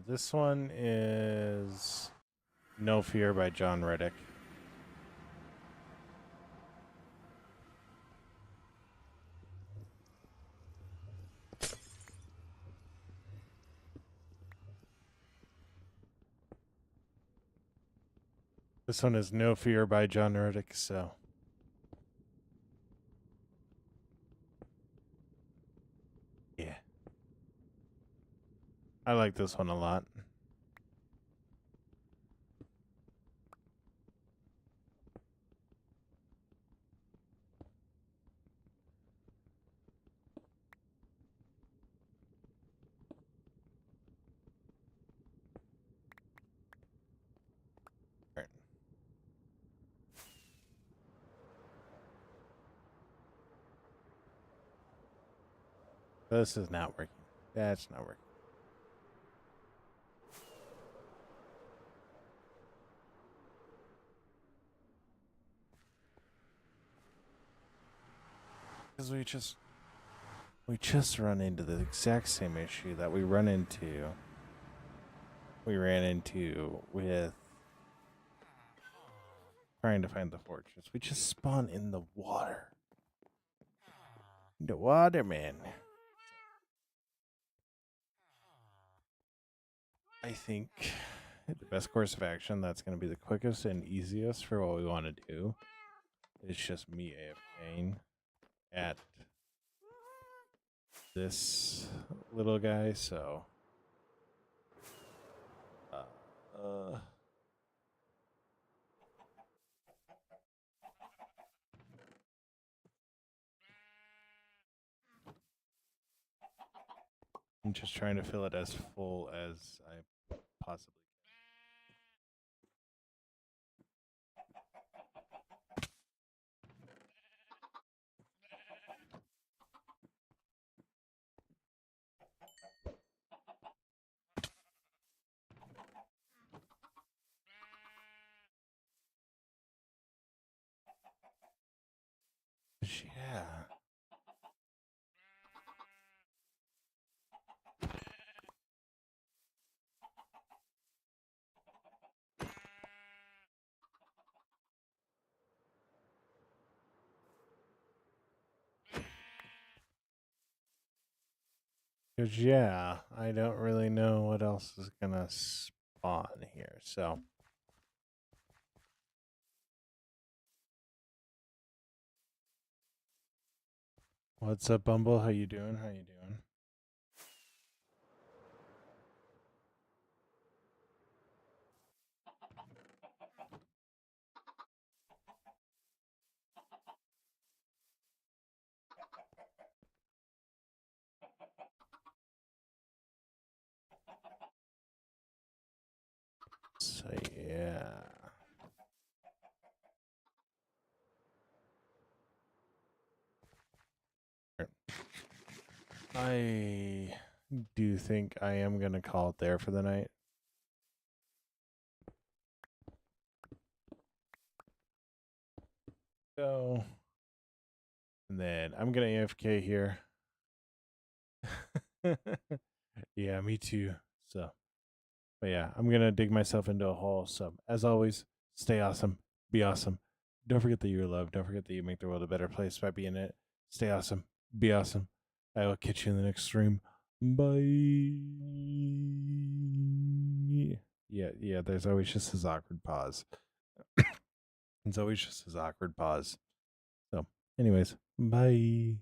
This one is No Fear by John Reddick. This one is No Fear by John Reddick, so. Yeah. I like this one a lot. This is not working. That's not working. Because we just run into the exact same issue that we ran into with trying to find the fortress. We just spawn in the water. The water, man. I think the best course of action that's going to be the quickest and easiest for what we want to do is just me AFKing at this little guy, so I'm just trying to fill it as full as I possibly can. Yeah. Because, yeah, I don't really know what else is going to spawn here. So, What's up, Bumble? How you doing? How you doing? So yeah. I do think I am gonna call it there for the night. So, and then I'm gonna AFK here. Yeah, me too. So, but yeah, I'm gonna dig myself into a hole. So, as always, stay awesome, be awesome. Don't forget that you're loved. Don't forget that you make the world a better place by being it. Stay awesome, be awesome. I will catch you in the next stream. Bye. Yeah. There's always just this awkward pause. It's always just this awkward pause. So, anyways, bye.